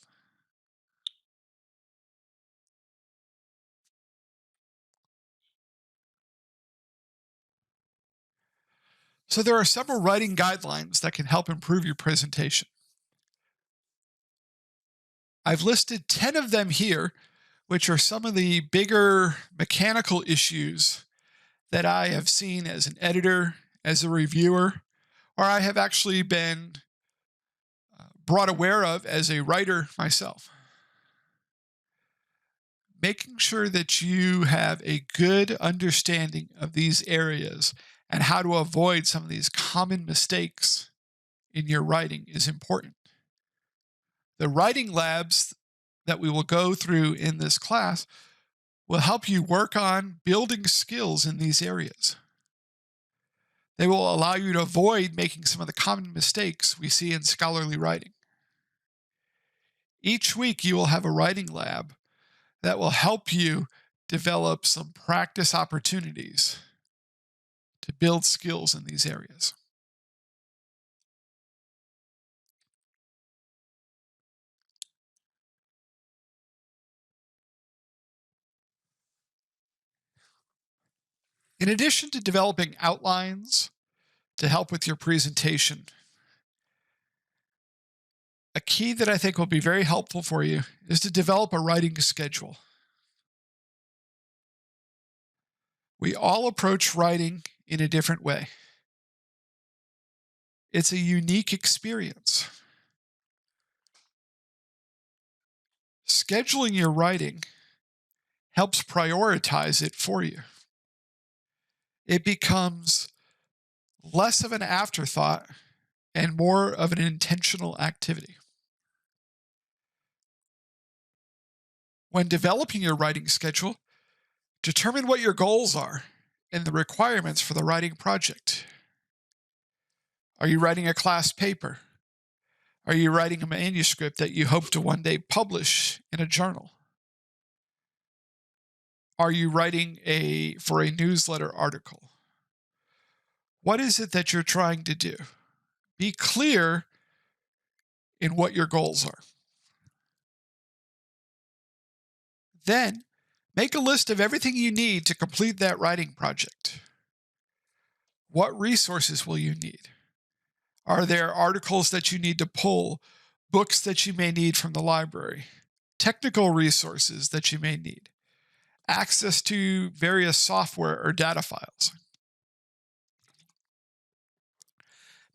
So there are several writing guidelines that can help improve your presentation. I've listed 10 of them here, which are some of the bigger mechanical issues that I have seen as an editor, as a reviewer, or I have actually been brought aware of as a writer myself. Making sure that you have a good understanding of these areas and how to avoid some of these common mistakes in your writing is important. The writing labs that we will go through in this class will help you work on building skills in these areas. They will allow you to avoid making some of the common mistakes we see in scholarly writing. Each week, you will have a writing lab that will help you develop some practice opportunities to build skills in these areas. In addition to developing outlines to help with your presentation, a key that I think will be very helpful for you is to develop a writing schedule. We all approach writing in a different way. It's a unique experience. Scheduling your writing helps prioritize it for you. It becomes less of an afterthought and more of an intentional activity. When developing your writing schedule, determine what your goals are and the requirements for the writing project. Are you writing a class paper? Are you writing a manuscript that you hope to one day publish in a journal? Are you writing for a newsletter article? What is it that you're trying to do? Be clear in what your goals are. Then, make a list of everything you need to complete that writing project. What resources will you need? Are there articles that you need to pull, books that you may need from the library, technical resources that you may need, access to various software or data files?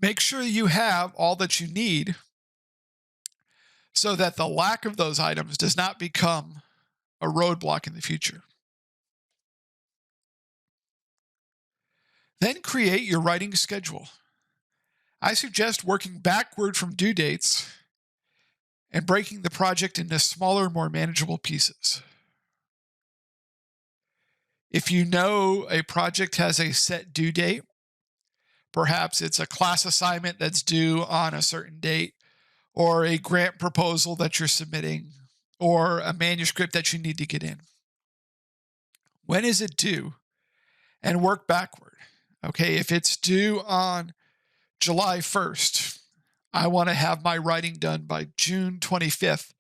Make sure you have all that you need so that the lack of those items does not become a roadblock in the future. Then create your writing schedule. I suggest working backward from due dates and breaking the project into smaller, more manageable pieces. If you know a project has a set due date, perhaps it's a class assignment that's due on a certain date, or a grant proposal that you're submitting, or a manuscript that you need to get in. When is it due? And work backward. Okay, if it's due on July 1st. I want to have my writing done by June 25th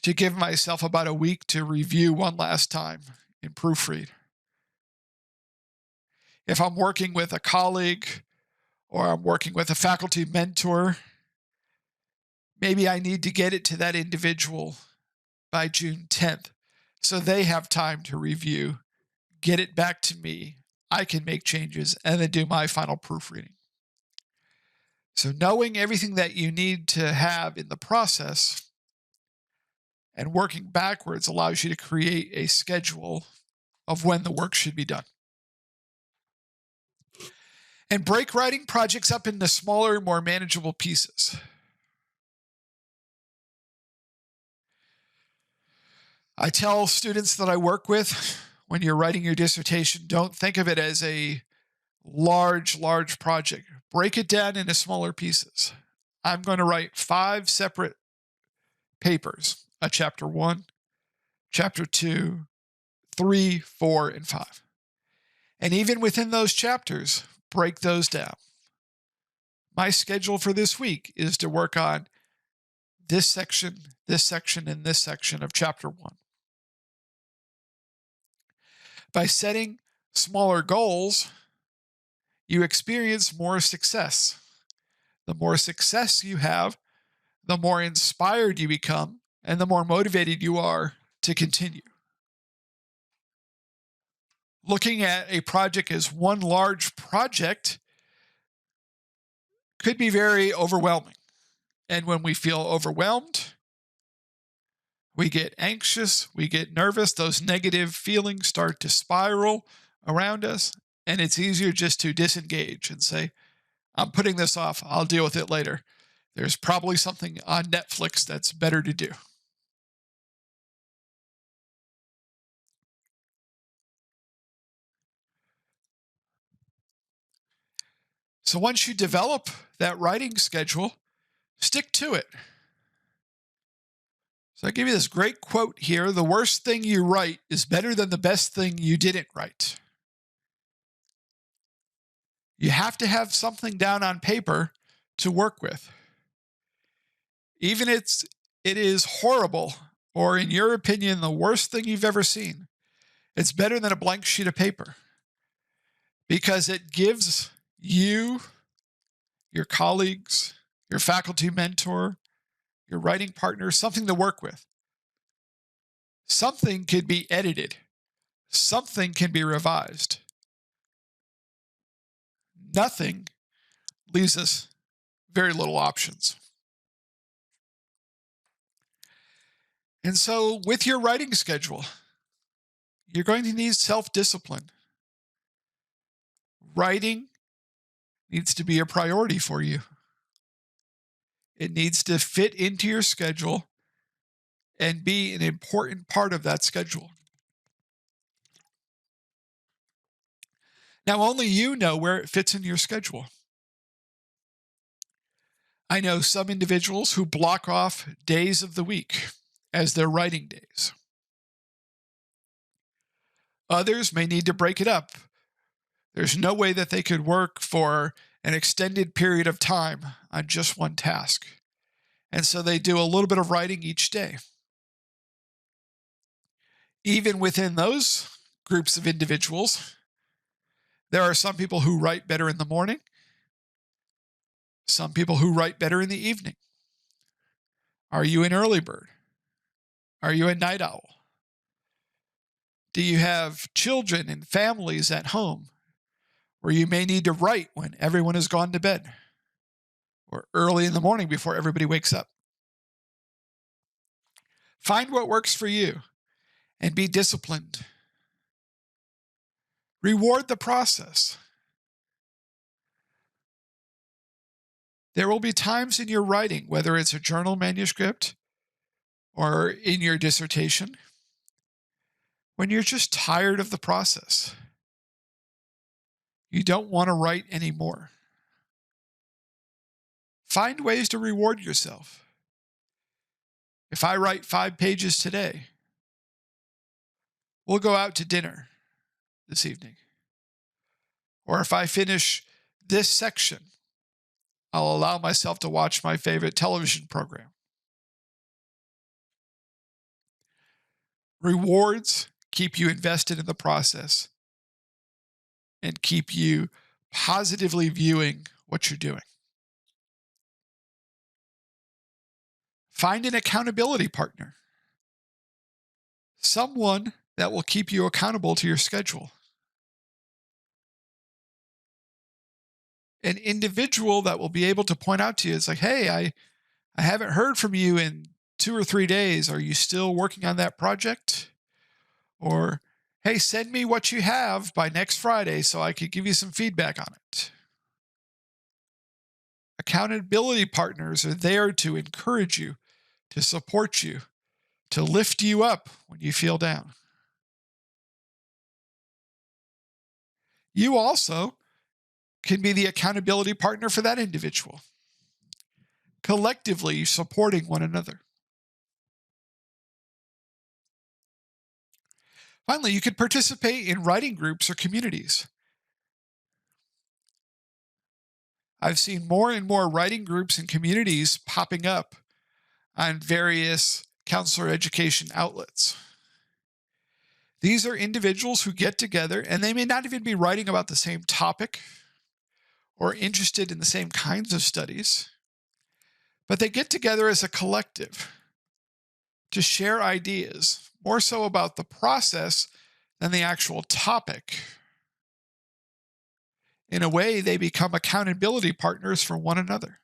to give myself about a week to review one last time and proofread. If I'm working with a colleague or I'm working with a faculty mentor, maybe I need to get it to that individual by June 10th so they have time to review, get it back to me. I can make changes and then do my final proofreading. So knowing everything that you need to have in the process and working backwards allows you to create a schedule of when the work should be done. And break writing projects up into smaller, more manageable pieces. I tell students that I work with, when you're writing your dissertation, don't think of it as a large project. Break it down into smaller pieces. I'm going to write 5 separate papers, a chapter 1, chapter 2, 3, 4, and 5. And even within those chapters, break those down. My schedule for this week is to work on this section, and this section of chapter 1. By setting smaller goals, you experience more success. The more success you have, the more inspired you become, and the more motivated you are to continue. Looking at a project as one large project could be very overwhelming. And when we feel overwhelmed, we get anxious, we get nervous, those negative feelings start to spiral around us, and it's easier just to disengage and say, I'm putting this off, I'll deal with it later. There's probably something on Netflix that's better to do. So once you develop that writing schedule, stick to it. So I give you this great quote here: the worst thing you write is better than the best thing you didn't write. You have to have something down on paper to work with. Even if it is horrible, or in your opinion, the worst thing you've ever seen, it's better than a blank sheet of paper because it gives you, your colleagues, your faculty mentor, your writing partner something to work with. Something could be edited. Something can be revised. Nothing leaves us very little options. And so with your writing schedule, you're going to need self-discipline. Writing needs to be a priority for you. It needs to fit into your schedule and be an important part of that schedule. Now, only you know where it fits in your schedule. I know some individuals who block off days of the week as their writing days. Others may need to break it up. There's no way that they could work for an extended period of time on just one task. And so they do a little bit of writing each day. Even within those groups of individuals, there are some people who write better in the morning, some people who write better in the evening. Are you an early bird? Are you a night owl? Do you have children and families at home where you may need to write when everyone has gone to bed or early in the morning before everybody wakes up? Find what works for you and be disciplined. Reward the process. There will be times in your writing, whether it's a journal manuscript or in your dissertation, when you're just tired of the process. You don't want to write anymore. Find ways to reward yourself. If I write 5 pages today, we'll go out to dinner this evening. Or if I finish this section, I'll allow myself to watch my favorite television program. Rewards keep you invested in the process and keep you positively viewing what you're doing. Find an accountability partner, someone that will keep you accountable to your schedule, an individual that will be able to point out to you, it's like, hey, I haven't heard from you in 2 or 3 days. Are you still working on that project? Or, hey, send me what you have by next Friday so I could give you some feedback on it. Accountability partners are there to encourage you, to support you, to lift you up when you feel down. You also can be the accountability partner for that individual, collectively supporting one another. Finally, you could participate in writing groups or communities. I've seen more and more writing groups and communities popping up on various counselor education outlets. These are individuals who get together and they may not even be writing about the same topic or interested in the same kinds of studies, but they get together as a collective to share ideas, more so about the process than the actual topic. In a way, they become accountability partners for one another.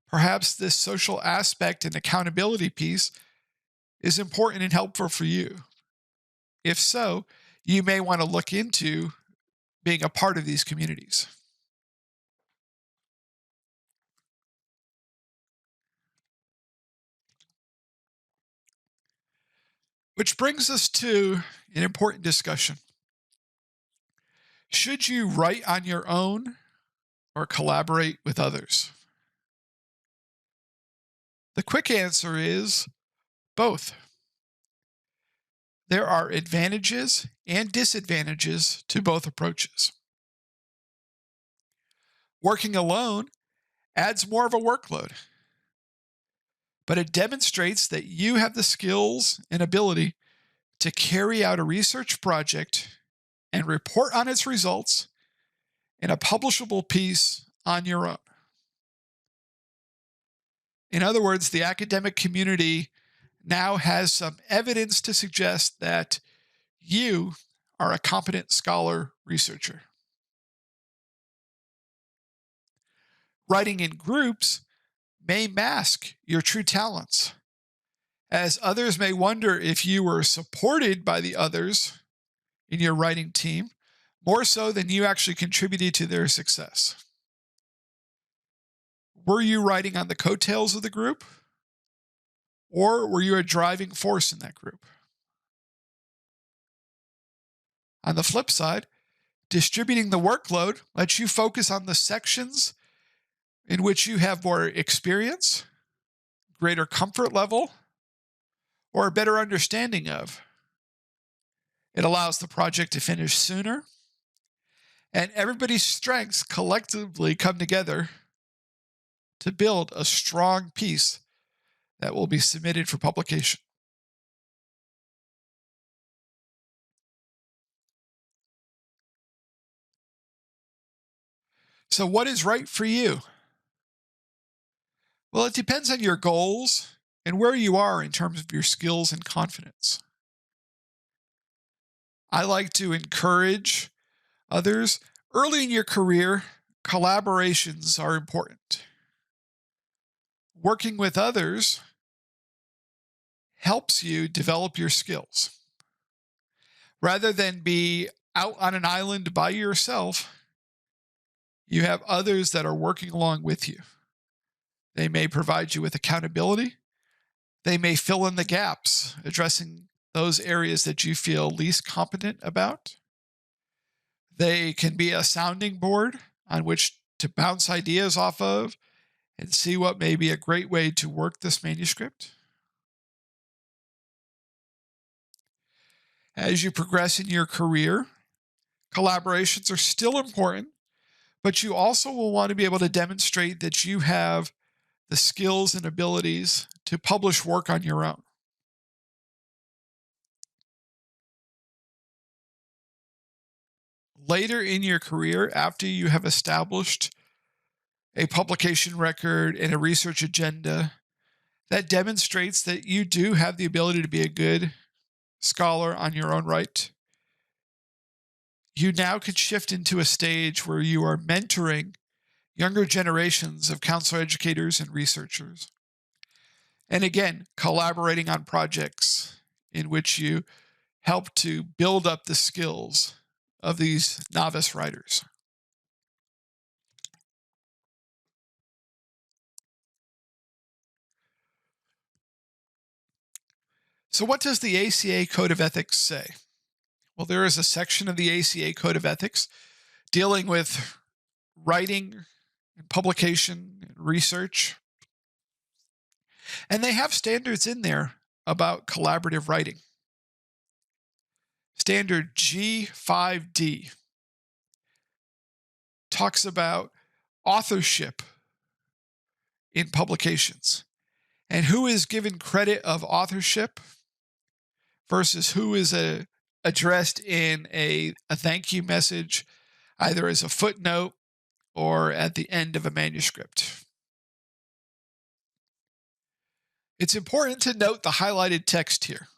Perhaps this social aspect and accountability piece is important and helpful for you. If so, you may want to look into being a part of these communities. Which brings us to an important discussion. Should you write on your own or collaborate with others? The quick answer is both. There are advantages and disadvantages to both approaches. Working alone adds more of a workload, but it demonstrates that you have the skills and ability to carry out a research project and report on its results in a publishable piece on your own. In other words, the academic community now has some evidence to suggest that you are a competent scholar researcher. Writing in groups may mask your true talents, as others may wonder if you were supported by the others in your writing team more so than you actually contributed to their success. Were you writing on the coattails of the group, or were you a driving force in that group? On the flip side, distributing the workload lets you focus on the sections in which you have more experience, greater comfort level, or a better understanding of. It allows the project to finish sooner, and everybody's strengths collectively come together to build a strong piece that will be submitted for publication. So, what is right for you? Well, it depends on your goals and where you are in terms of your skills and confidence. I like to encourage others. Early in your career, collaborations are important. Working with others helps you develop your skills. Rather than be out on an island by yourself, you have others that are working along with you. They may provide you with accountability. They may fill in the gaps, addressing those areas that you feel least competent about. They can be a sounding board on which to bounce ideas off of and see what may be a great way to work this manuscript. As you progress in your career, collaborations are still important, but you also will want to be able to demonstrate that you have the skills and abilities to publish work on your own. Later in your career, after you have established a publication record and a research agenda that demonstrates that you do have the ability to be a good scholar on your own right, you now could shift into a stage where you are mentoring younger generations of counselor educators and researchers. And again, collaborating on projects in which you help to build up the skills of these novice writers. So, what does the ACA Code of Ethics say? Well, there is a section of the ACA Code of Ethics dealing with writing and publication and research. And they have standards in there about collaborative writing. Standard G5D talks about authorship in publications and who is given credit of authorship versus who is addressed in a thank you message, either as a footnote or at the end of a manuscript. It's important to note the highlighted text here.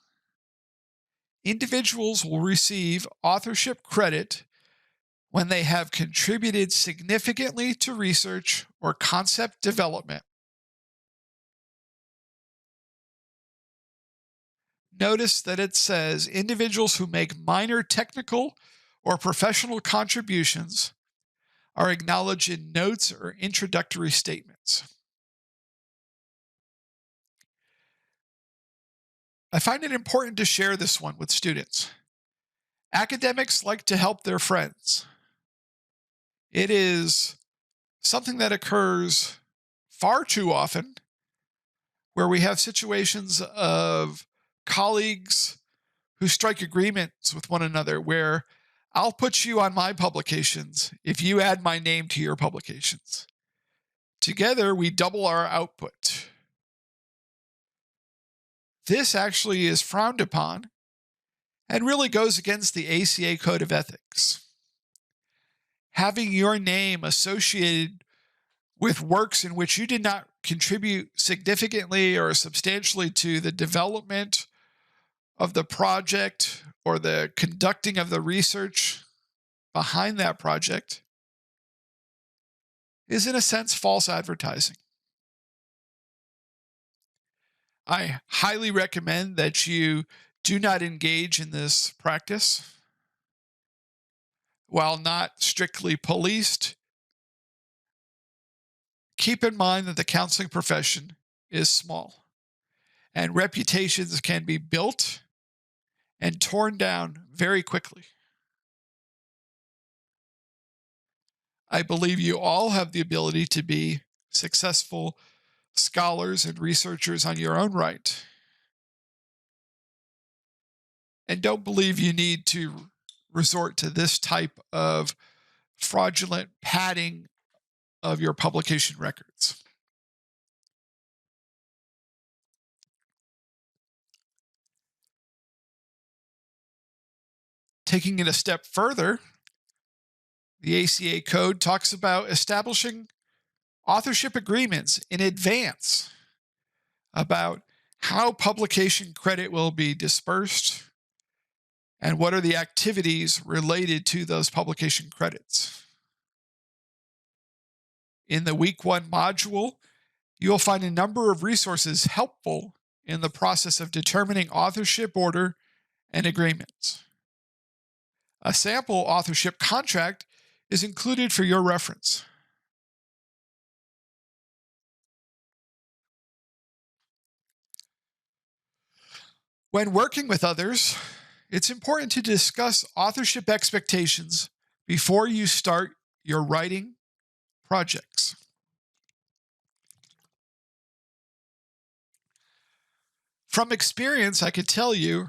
Individuals will receive authorship credit when they have contributed significantly to research or concept development. Notice that it says individuals who make minor technical or professional contributions are acknowledged in notes or introductory statements. I find it important to share this one with students. Academics like to help their friends. It is something that occurs far too often where we have situations of colleagues who strike agreements with one another where I'll put you on my publications if you add my name to your publications. Together, we double our output. This actually is frowned upon and really goes against the ACA Code of Ethics. Having your name associated with works in which you did not contribute significantly or substantially to the development of the project or the conducting of the research behind that project is, in a sense, false advertising. I highly recommend that you do not engage in this practice. While not strictly policed, keep in mind that the counseling profession is small and reputations can be built and torn down very quickly. I believe you all have the ability to be successful scholars and researchers on your own right. And don't believe you need to resort to this type of fraudulent padding of your publication records. Taking it a step further, the ACA Code talks about establishing authorship agreements in advance about how publication credit will be dispersed and what are the activities related to those publication credits. In the Week 1 module, you'll find a number of resources helpful in the process of determining authorship order and agreements. A sample authorship contract is included for your reference. When working with others, it's important to discuss authorship expectations before you start your writing projects. From experience, I could tell you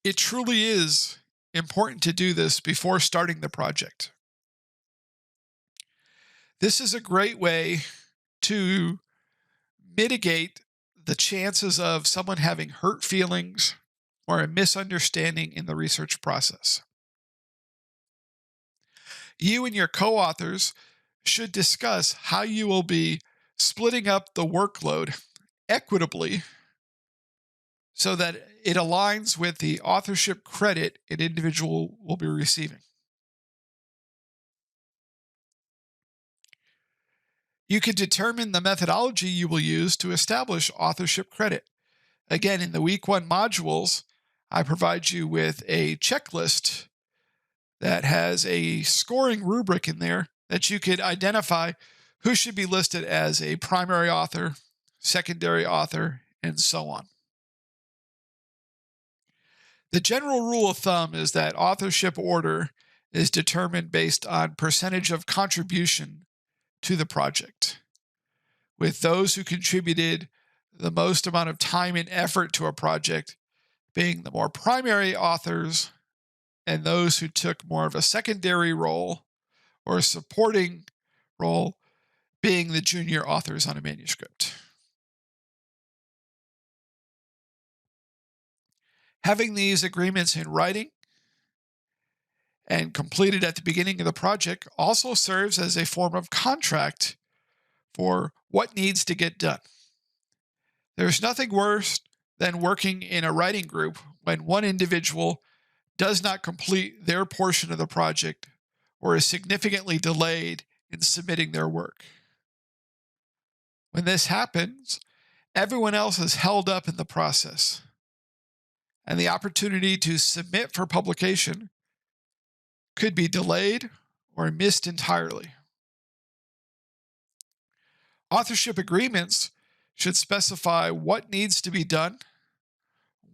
it truly is important to do this before starting the project. This is a great way to mitigate the chances of someone having hurt feelings or a misunderstanding in the research process. You and your co authors should discuss how you will be splitting up the workload equitably so that it aligns with the authorship credit an individual will be receiving. You can determine the methodology you will use to establish authorship credit. Again, in the week one modules, I provide you with a checklist that has a scoring rubric in there that you could identify who should be listed as a primary author, secondary author, and so on. The general rule of thumb is that authorship order is determined based on percentage of contribution to the project, with those who contributed the most amount of time and effort to a project being the more primary authors, and those who took more of a secondary role or a supporting role being the junior authors on a manuscript. Having these agreements in writing and completed at the beginning of the project also serves as a form of contract for what needs to get done. There's nothing worse than working in a writing group when one individual does not complete their portion of the project or is significantly delayed in submitting their work. When this happens, everyone else is held up in the process, and the opportunity to submit for publication could be delayed or missed entirely. Authorship agreements should specify what needs to be done,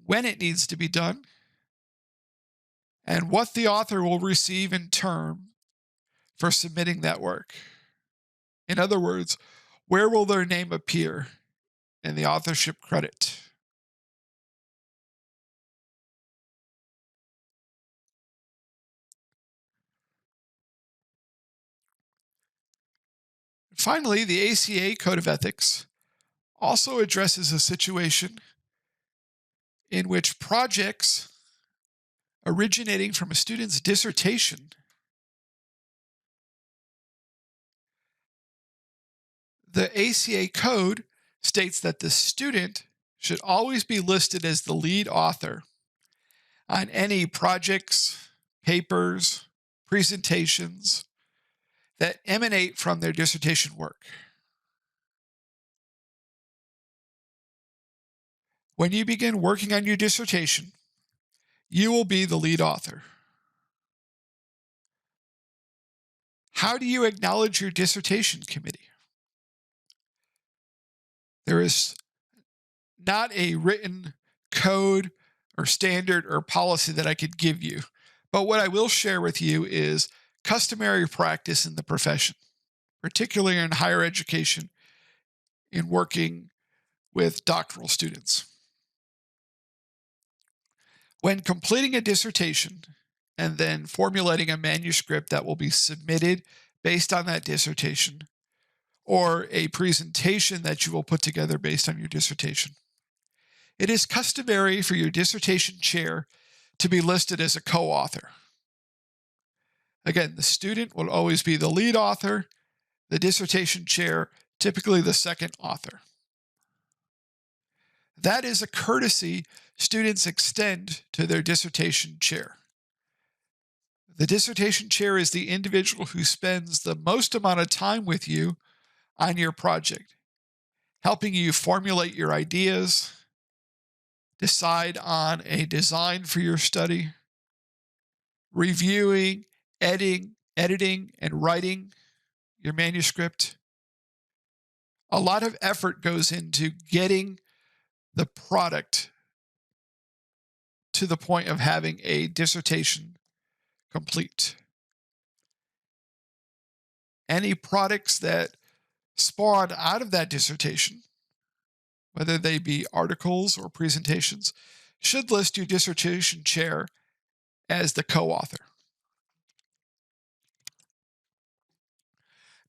when it needs to be done, and what the author will receive in turn for submitting that work. In other words, where will their name appear in the authorship credit? Finally, the ACA Code of Ethics also addresses a situation in which projects originating from a student's dissertation the ACA code states that the student should always be listed as the lead author on any projects, papers, presentations that emanate from their dissertation work. When you begin working on your dissertation, you will be the lead author. How do you acknowledge your dissertation committee? There is not a written code or standard or policy that I could give you, but what I will share with you is customary practice in the profession, particularly in higher education, in working with doctoral students. When completing a dissertation and then formulating a manuscript that will be submitted based on that dissertation, or a presentation that you will put together based on your dissertation, it is customary for your dissertation chair to be listed as a co-author. Again, the student will always be the lead author, the dissertation chair, typically the second author. That is a courtesy students extend to their dissertation chair. The dissertation chair is the individual who spends the most amount of time with you on your project, helping you formulate your ideas, decide on a design for your study, reviewing, editing, and writing your manuscript. A lot of effort goes into getting the product to the point of having a dissertation complete. Any products that spawn out of that dissertation, whether they be articles or presentations, should list your dissertation chair as the co-author.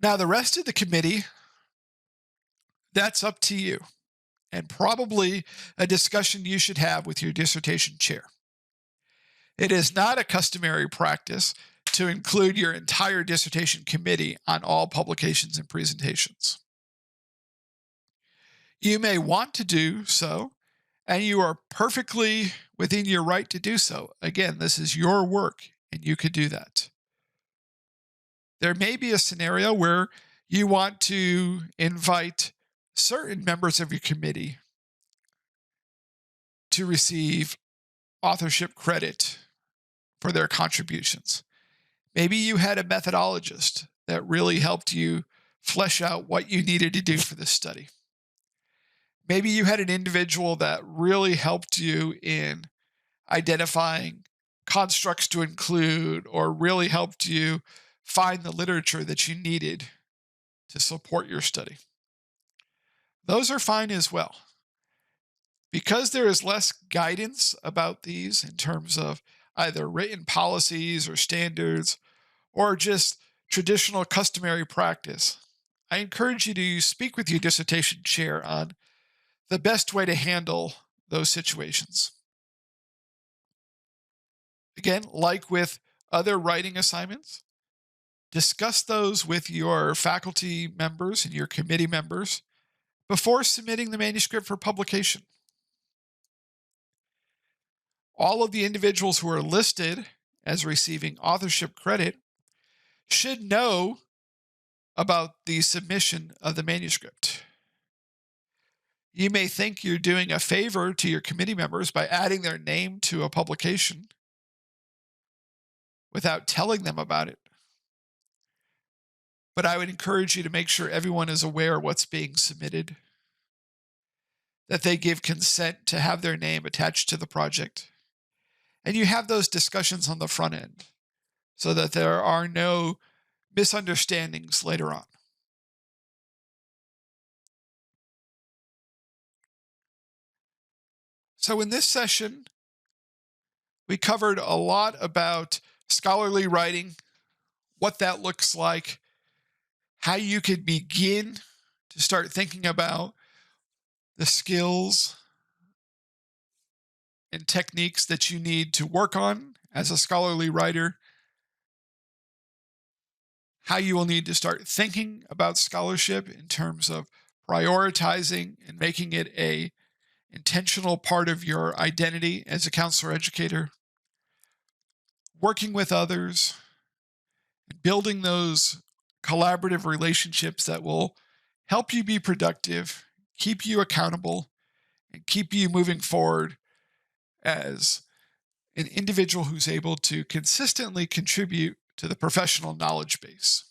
Now, the rest of the committee, that's up to you, and probably a discussion you should have with your dissertation chair. It is not a customary practice to include your entire dissertation committee on all publications and presentations. You may want to do so, and you are perfectly within your right to do so. Again, this is your work, and you could do that. There may be a scenario where you want to invite certain members of your committee to receive authorship credit for their contributions. Maybe you had a methodologist that really helped you flesh out what you needed to do for this study. Maybe you had an individual that really helped you in identifying constructs to include or really helped you find the literature that you needed to support your study. Those are fine as well. Because there is less guidance about these in terms of either written policies or standards or just traditional customary practice, I encourage you to speak with your dissertation chair on the best way to handle those situations. Again, like with other writing assignments, discuss those with your faculty members and your committee members before submitting the manuscript for publication. All of the individuals who are listed as receiving authorship credit should know about the submission of the manuscript. You may think you're doing a favor to your committee members by adding their name to a publication without telling them about it. But I would encourage you to make sure everyone is aware of what's being submitted, that they give consent to have their name attached to the project. And you have those discussions on the front end so that there are no misunderstandings later on. So in this session, we covered a lot about scholarly writing, what that looks like, how you could begin to start thinking about the skills and techniques that you need to work on as a scholarly writer, how you will need to start thinking about scholarship in terms of prioritizing and making it a intentional part of your identity as a counselor educator, working with others, building those collaborative relationships that will help you be productive, keep you accountable, and keep you moving forward as an individual who's able to consistently contribute to the professional knowledge base.